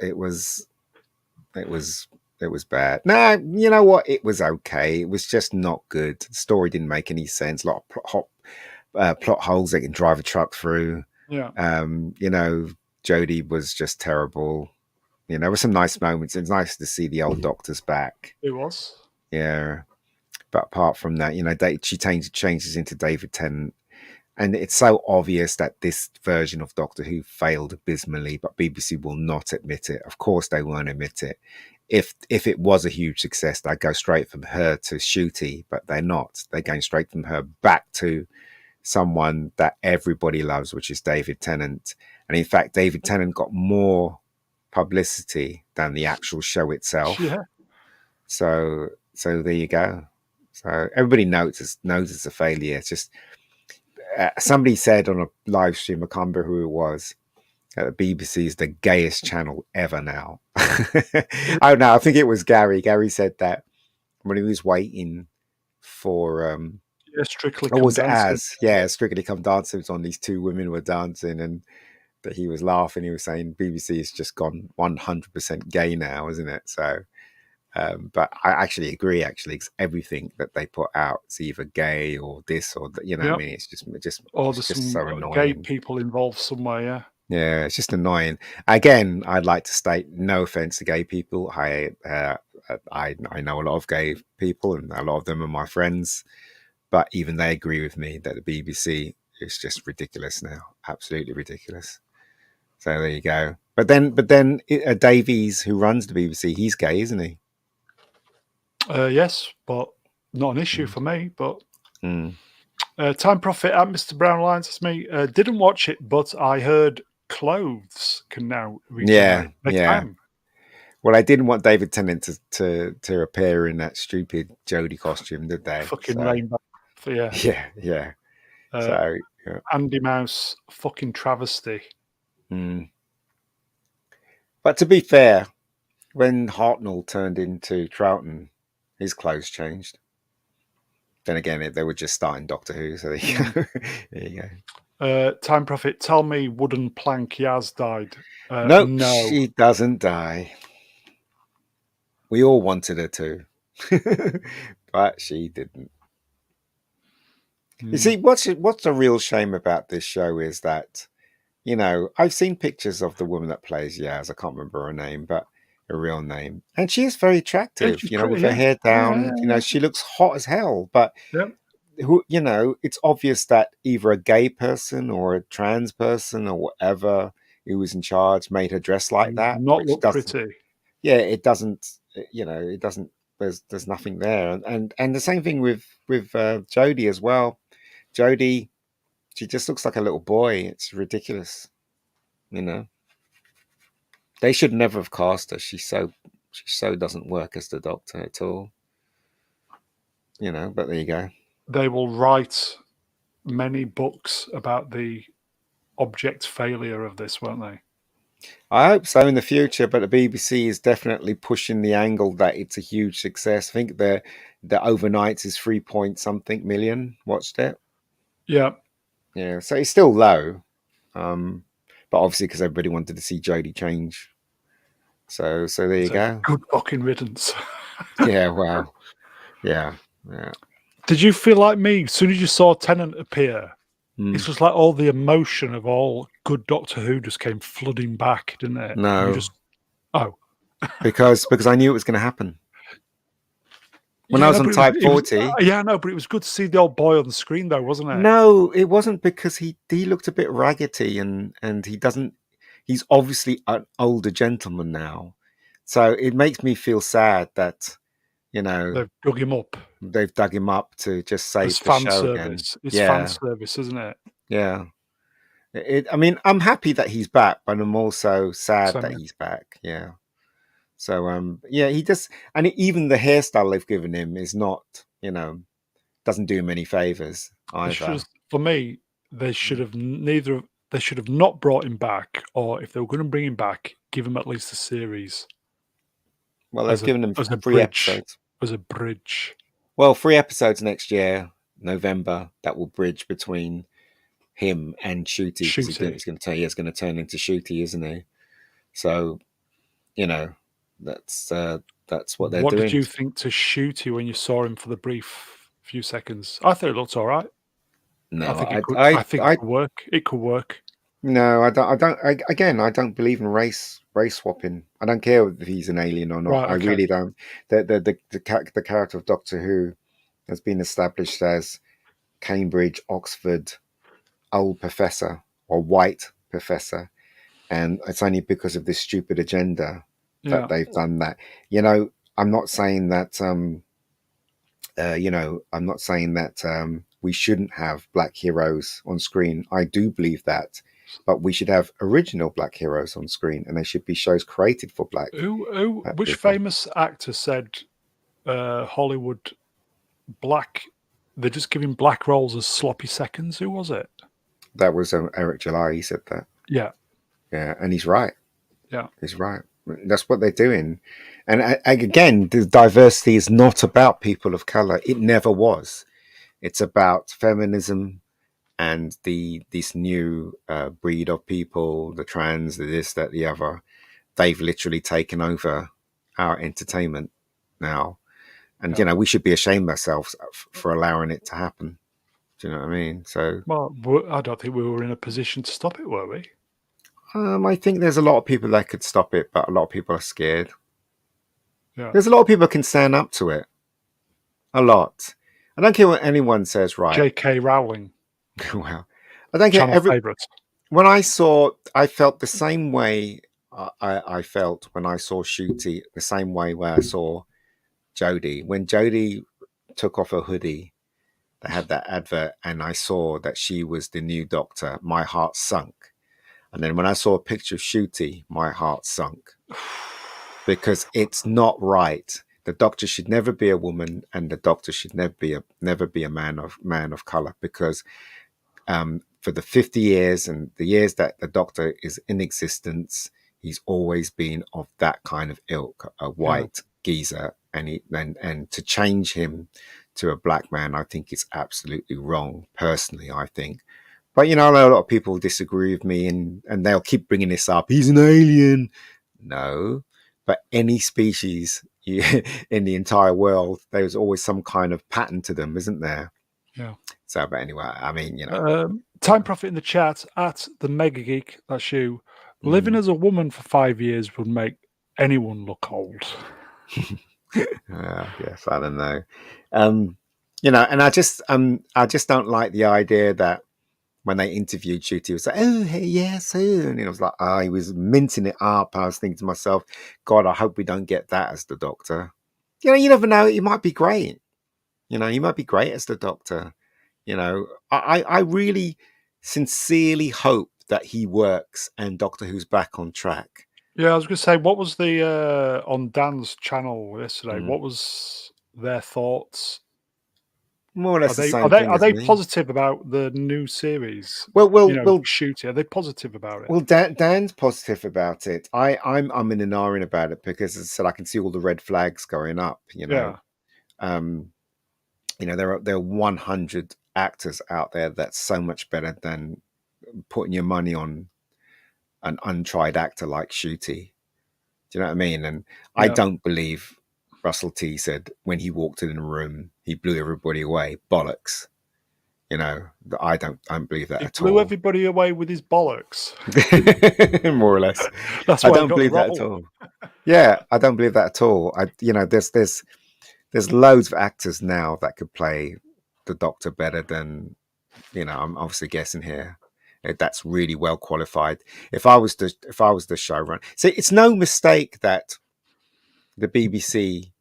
S2: bad. No, you know what? It was okay. It was just not good. The story didn't make any sense. A lot of plot holes they can drive a truck through.
S1: Yeah.
S2: Jodie was just terrible. There were some nice moments. It's nice to see the old doctors back.
S1: It was.
S2: Yeah. But apart from that, she changes into David Tennant. And it's so obvious that this version of Doctor Who failed abysmally, but BBC will not admit it. Of course, they won't admit it. If it was a huge success, they'd go straight from her to Ncuti, but they're not. They're going straight from her back to someone that everybody loves, which is David Tennant. And in fact, David Tennant got more publicity than the actual show itself.
S1: Yeah.
S2: So there you go. So everybody knows it's a failure. It's just somebody said on a live stream, I can't remember who it was, the BBC is the gayest channel ever now. Oh no, I think it was Gary. Gary said that when he was waiting for
S1: Strictly
S2: Come
S1: Dancing.
S2: Strictly Come Dancing was on. These 2 women were dancing, and that he was laughing. He was saying BBC has just gone 100% gay now, isn't it? So but I actually agree. Actually, because everything that they put out is either gay or this or that. I mean, it's just
S1: or there's
S2: just
S1: some
S2: so annoying.
S1: gay people involved somewhere. Yeah.
S2: Yeah, it's just annoying. Again, I'd like to state no offense to gay people. I know a lot of gay people, and a lot of them are my friends. But even they agree with me that the BBC is just ridiculous now, absolutely ridiculous. So there you go. But then Davies, who runs the BBC, he's gay, isn't he?
S1: Yes, but not an issue
S2: Mm.
S1: for me. But
S2: Mm.
S1: Time Profit at Mr. Brown Lines, that's me. Didn't watch it, but I heard clothes can now
S2: Yeah,
S1: regenerate. They
S2: yeah.
S1: can.
S2: Well, I didn't want David Tennant to appear in that stupid Jodie costume, did they?
S1: Fucking
S2: So
S1: rainbow. Yeah.
S2: yeah, yeah.
S1: Uh,
S2: So yeah.
S1: Andy Mouse, fucking travesty.
S2: Mm. But to be fair, when Hartnell turned into Troughton, his clothes changed. Then again, they were just starting Doctor Who, so there you
S1: Mm.
S2: go. There you go.
S1: Time Profit, tell me wooden plank Yaz died.
S2: No,
S1: No.
S2: she doesn't die. We all wanted her to, but she didn't. You
S1: Mm.
S2: see, what's the real shame about this show is that, I've seen pictures of the woman that plays Yaz. I can't remember her name, but her real name, and she is very
S1: Yeah,
S2: attractive.
S1: she's pretty,
S2: With her
S1: yeah.
S2: hair
S1: Yeah,
S2: down, she looks hot as hell. But
S1: yeah.
S2: it's obvious that either a gay person or a trans person or whatever who was in charge made her dress like
S1: Does
S2: that,
S1: not
S2: which
S1: look
S2: doesn't.
S1: pretty.
S2: Yeah, it doesn't. It doesn't. There's nothing there, and the same thing with Jodie as well. Jodie, she just looks like a little boy. It's ridiculous. You know, they should never have cast her. She so doesn't work as the Doctor at all. But there you go.
S1: They will write many books about the object failure of this, won't they?
S2: I hope so in the future, but the BBC is definitely pushing the angle that it's a huge success. I think the overnight is 3 point something million watched it.
S1: Yeah.
S2: Yeah, so it's still low, um, but obviously because everybody wanted to see Jodie change. So there you
S1: It's a
S2: go.
S1: good fucking riddance.
S2: Yeah, wow. Yeah, yeah.
S1: Did you feel like me? As soon as you saw Tennant appear, it's
S2: Mm.
S1: just like all the emotion of all good Doctor Who just came flooding back, didn't it? And you
S2: No,
S1: just, oh,
S2: because I knew it was going to happen. When I
S1: yeah,
S2: was
S1: no,
S2: on
S1: but it was,
S2: Type
S1: it was
S2: 40,
S1: yeah, no, but it was good to see the old boy on the screen, though, wasn't it?
S2: no, it wasn't because he looked a bit raggedy and he doesn't. He's obviously an older gentleman now, so it makes me feel sad that you know
S1: They've dug him up
S2: they've dug him up to just
S1: as
S2: save the
S1: fan
S2: show again.
S1: service. It's fan
S2: Yeah,
S1: service, isn't it?
S2: yeah. I mean, I'm happy that he's back, but I'm also sad
S1: So
S2: that he's back. Yeah. So, yeah, he just, and even the hairstyle they've given him is not, doesn't do him any favors
S1: they should
S2: either.
S1: have, for me, they should
S2: Mm.
S1: have neither. They should have not brought him back, or if they were going to bring him back, give him at least a series
S2: Well, they've
S1: as a
S2: given him
S1: as a
S2: 3 episodes.
S1: bridge.
S2: Well, 3 episodes next year, November, that will bridge between him and Shooty because
S1: Shooty.
S2: he's going to turn into Shooty, isn't he? So, you know, that's what they're
S1: What did
S2: doing.
S1: you think to Shooty when you saw him for the brief few seconds? I thought it looked all right. I
S2: No,
S1: think it could. I
S2: I,
S1: think it
S2: I
S1: could work. It could work.
S2: no, I don't. Again, I don't believe in race swapping. I don't care if he's an alien or not.
S1: Right.
S2: I
S1: Okay.
S2: really don't. The character of Doctor Who has been established as Cambridge, Oxford, old professor or white professor, and it's only because of this stupid agenda that
S1: Yeah.
S2: they've done that. I'm not saying that. I'm not saying that we shouldn't have black heroes on screen. I do believe that, but we should have original black heroes on screen, and there should be shows created for black
S1: Which
S2: people.
S1: famous actor said Hollywood black? They're just giving black roles as sloppy seconds. Who was it?
S2: That was Eric July. He said that.
S1: Yeah.
S2: Yeah, and he's right.
S1: Yeah.
S2: He's right. That's what they're doing. And again, the diversity is not about people of color. It never was. It's about feminism and this new breed of people, the trans, the this, that, the other. They've literally taken over our entertainment now, and
S1: Yeah.
S2: we should be ashamed of ourselves for allowing it to happen. Do you know what I mean? So,
S1: Well, I don't think we were in a position to stop it, were we?
S2: I think there's a lot of people that could stop it, but a lot of people are scared.
S1: Yeah.
S2: There's a lot of people that can stand up to it. A lot. I don't care what anyone says. Right.
S1: J.K. Rowling,
S2: Well, I don't care.
S1: channel favourite.
S2: When I felt the same way I felt when I saw Shooty, the same way where I saw Jodie. When Jodie took off her hoodie, they had that advert, and I saw that she was the new Doctor. My heart sunk. And then when I saw a picture of Shooty, my heart sunk because it's not right. The Doctor should never be a woman, and the Doctor should never be a man of color because for the 50 years and the years that the Doctor is in existence, he's always been of that kind of ilk, a
S1: Yeah.
S2: white geezer, and to change him to a black man, I think it's absolutely wrong. Personally, I think. But I know a lot of people disagree with me, and they'll keep bringing this up. He's an alien. No, but any species in the entire world, there's always some kind of pattern to them, isn't there?
S1: Yeah.
S2: So, but anyway, I mean,
S1: Time Prophet in the chat at the Mega Geek. That's you. Living as a woman for 5 years would make anyone look old.
S2: Yes, I don't know. And I just don't like the idea that when they interviewed Shooty, it was like, oh, hey, yes, and it was like, he was minting it up. I was thinking to myself, God, I hope we don't get that as the Doctor. You never know. He might be great. He might be great as the Doctor. I really sincerely hope that he works and Doctor Who's back on track.
S1: Yeah, I was going to say, what was the on Dan's channel yesterday?
S2: Mm.
S1: What was their thoughts?
S2: More or less the same
S1: Are they
S2: thing
S1: are
S2: as
S1: they
S2: me.
S1: positive about the new series?
S2: Well,
S1: Shooty. Are they positive about it?
S2: Well, Dan's positive about it. I'm in an iron about it because, as I said, I can see all the red flags going up.
S1: Yeah.
S2: There are 100 actors out there that's so much better than putting your money on an untried actor like Shooty. Do you know what I mean? And I
S1: Yeah.
S2: don't believe Russell T said when he walked in the room he blew everybody away. Bollocks. I don't believe that
S1: He
S2: at
S1: blew
S2: all.
S1: everybody away with his bollocks.
S2: More or less.
S1: That's
S2: I
S1: why I
S2: don't
S1: got the
S2: believe that at
S1: role.
S2: all. Yeah, I don't believe that at all. There's loads of actors now that could play the Doctor better than I'm obviously guessing here. That's really well qualified. If I was the showrunner, see, it's no mistake that the BBC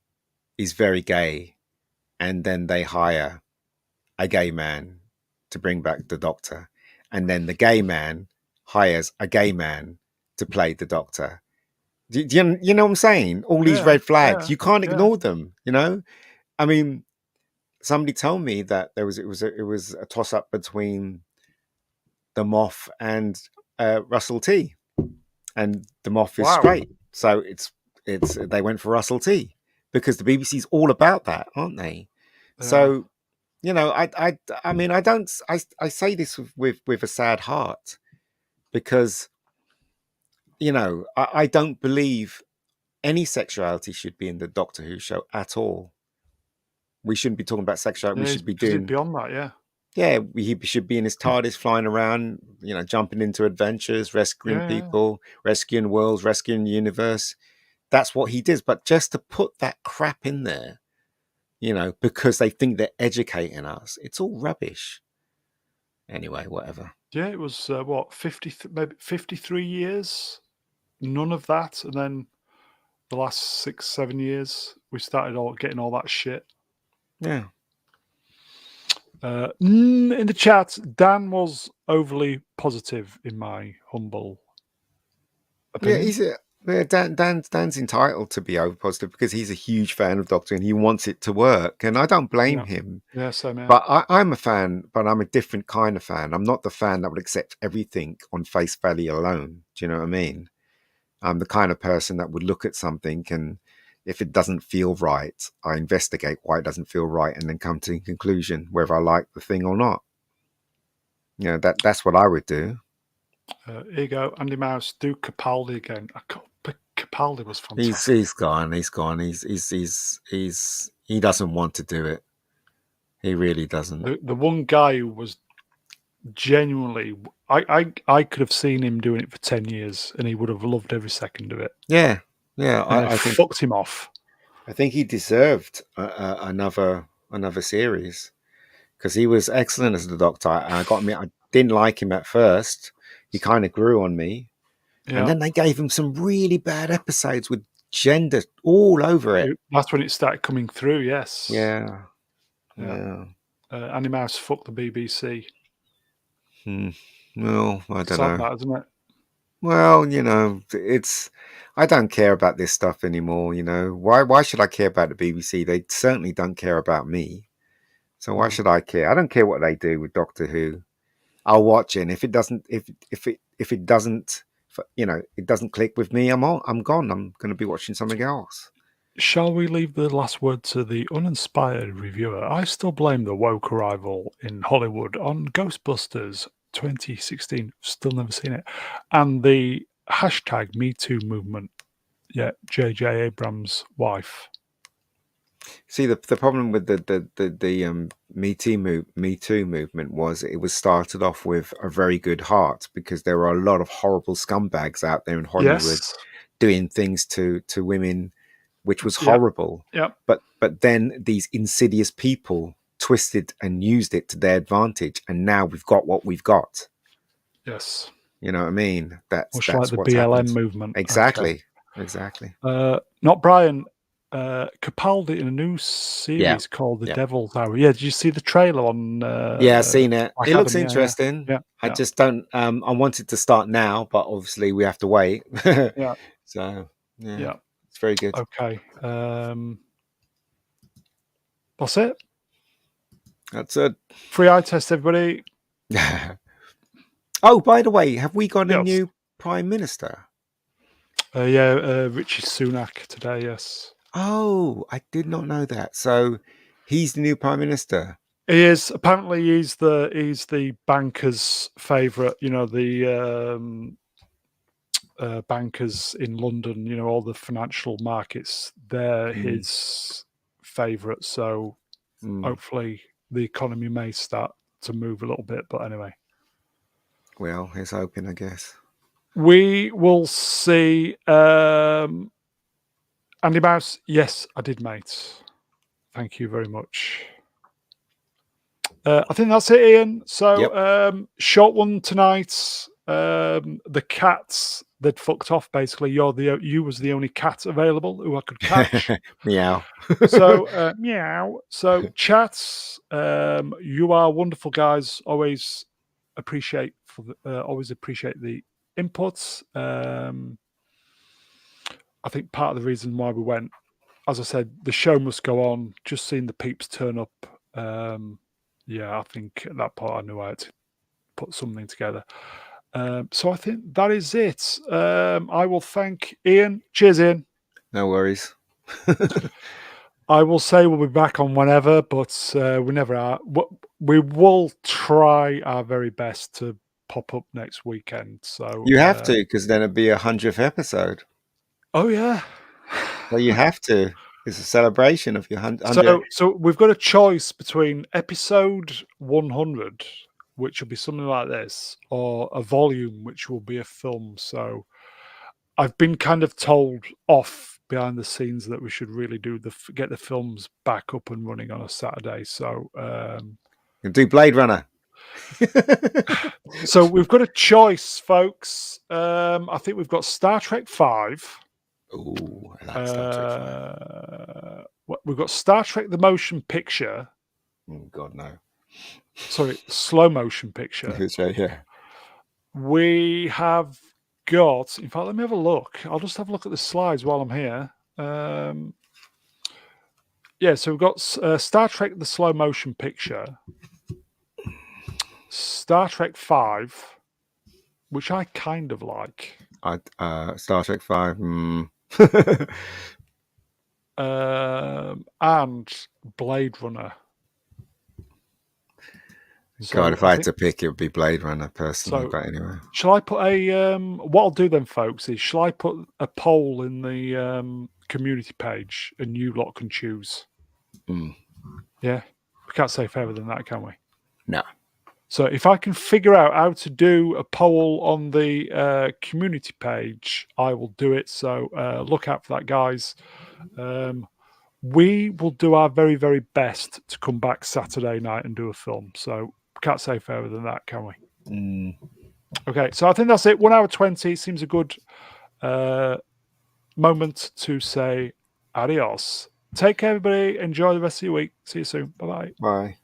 S2: is very gay, and then they hire a gay man to bring back the Doctor, and then the gay man hires a gay man to play the Doctor. Do you know what I'm saying? All these
S1: Yeah,
S2: red flags,
S1: yeah,
S2: you can't
S1: yeah.
S2: ignore them. I mean, somebody told me that it was a toss up between the Moff and Russell T, and the Moff is
S1: Wow.
S2: straight, so it's they went for Russell T because the BBC's all about that, aren't they?
S1: Yeah.
S2: So I mean, I say this with a sad heart because I don't believe any sexuality should be in the Doctor Who show at all. We shouldn't be talking about sexuality. We
S1: Yeah,
S2: should be
S1: because he's
S2: doing,
S1: beyond that, yeah.
S2: yeah, he should be in his TARDIS flying around, jumping into adventures, rescuing
S1: Yeah.
S2: people, rescuing worlds, rescuing the universe. That's what he does. But just to put that crap in there, because they think they're educating us, it's all rubbish. Anyway, whatever.
S1: Yeah, it was, maybe 53 years? None of that, and then the last 6, 7 years, we started getting all that shit.
S2: Yeah.
S1: In the chat, Dan was overly positive, in my humble opinion.
S2: Dan's entitled to be over positive because he's a huge fan of Doctor and he wants it to work, and I don't blame
S1: Yeah.
S2: him.
S1: Yeah, same here.
S2: But I'm a fan, but I'm a different kind of fan. I'm not the fan that would accept everything on face value alone. Do you know what I mean? I'm the kind of person that would look at something, and if it doesn't feel right, I investigate why it doesn't feel right and then come to a conclusion whether I like the thing or not. That's what I would do.
S1: Here you go, Andy Mouse, do Capaldi again. Capaldi was fantastic.
S2: He's gone. He doesn't want to do it. He really doesn't.
S1: The one guy who was genuinely, I could have seen him doing it for 10 years and he would have loved every second of it.
S2: Yeah,
S1: And it
S2: I think
S1: fucked him off.
S2: he deserved another series because he was excellent as the Doctor. I got me. I didn't like him at first. He kind of grew on me, and
S1: Yeah.
S2: then they gave him some really bad episodes with gender all over it.
S1: That's when it started coming through, yes.
S2: Yeah,
S1: Yeah.
S2: yeah.
S1: Annie Mouse fucked the BBC.
S2: Well, I don't
S1: Sad
S2: know.
S1: that, isn't it?
S2: Well, it's. I don't care about this stuff anymore. Why should I care about the BBC? They certainly don't care about me. So why should I care? I don't care what they do with Doctor Who. I'll watch it. And if it doesn't, if it doesn't, it doesn't click with me, I'm gone. I'm going to be watching something else.
S1: Shall we leave the last word to the uninspired reviewer? I still blame the woke arrival in Hollywood on Ghostbusters 2016. Still never seen it. And the hashtag Me Too movement. Yeah, J.J. Abrams' wife.
S2: See, the problem with the Me Too movement was it was started off with a very good heart because there were a lot of horrible scumbags out there in Hollywood
S1: Yes.
S2: doing things to women, which was
S1: Yeah.
S2: horrible.
S1: Yeah.
S2: But then these insidious people twisted and used it to their advantage, and now we've got what we've got.
S1: Yes.
S2: You know what I mean?
S1: Much like
S2: That's
S1: the
S2: what's
S1: BLM
S2: happened.
S1: movement.
S2: Exactly.
S1: Okay.
S2: Exactly.
S1: Not Brian. Capaldi in a new series called The Devil's Hour. Yeah, did you see the trailer on?
S2: Yeah, I've seen it. It looks
S1: Academy?
S2: interesting.
S1: Yeah.
S2: I just don't. I wanted to start now, but obviously we have to wait.
S1: Yeah.
S2: So
S1: Yeah.
S2: it's very good.
S1: Okay. That's it.
S2: That's it.
S1: Free eye test, everybody.
S2: Oh, by the way, have we got a
S1: Yes.
S2: new prime minister?
S1: Richie Sunak today. Yes.
S2: Oh, I did not know that. So he's the new prime minister.
S1: He is. Apparently, he's the bankers' favourite. The bankers in London. All the financial markets. They're his favourite. So hopefully, the economy may start to move a little bit. But anyway,
S2: well, it's open, I guess.
S1: We will see. Andy Mouse, yes, I did, mate. Thank you very much. I think that's it, Ian. So, short one tonight. The cats, they'd fucked off, basically. You was the only cat available who I could catch.
S2: Meow.
S1: So, meow. So, chats, you are wonderful guys. Always appreciate the inputs. I think part of the reason why we went, as I said, the show must go on. Just seeing the peeps turn up. I think at that point I knew I had to put something together. So I think that is it. I will thank Ian. Cheers, Ian.
S2: No worries.
S1: I will say we'll be back on whenever, but we never are. We will try our very best to pop up next weekend. So
S2: you have to, because then it'd be 100th episode.
S1: Oh yeah.
S2: Well, you have to. It's a celebration of your 100.
S1: So we've got a choice between episode 100, which will be something like this, or a volume, which will be a film. So I've been kind of told off behind the scenes that we should really get the films back up and running on a Saturday. So
S2: do Blade Runner.
S1: So we've got a choice, folks. I think we've got Star Trek 5.
S2: Oh, I like Star Trek 5.
S1: We've got Star Trek the Motion Picture.
S2: Oh, God, no.
S1: Sorry, slow motion picture.
S2: It's right here.
S1: We have got, in fact, let me have a look. I'll just have a look at the slides while I'm here. So we've got Star Trek the Slow Motion Picture, Star Trek 5, which I kind of like.
S2: Star Trek 5.
S1: And Blade Runner.
S2: God, if I had to pick, it would be Blade Runner personally. But anyway,
S1: shall I put what I'll do then, folks, is shall I put a poll in the community page and you lot can choose? Yeah, we can't say fairer than that, can we?
S2: No.
S1: So if I can figure out how to do a poll on the community page, I will do it. So look out for that, guys. We will do our very, very best to come back Saturday night and do a film. So can't say fairer than that, can we? Okay, so I think that's it. 1 hour 20 seems a good moment to say adios. Take care, everybody. Enjoy the rest of your week. See you soon. Bye-bye.
S2: Bye.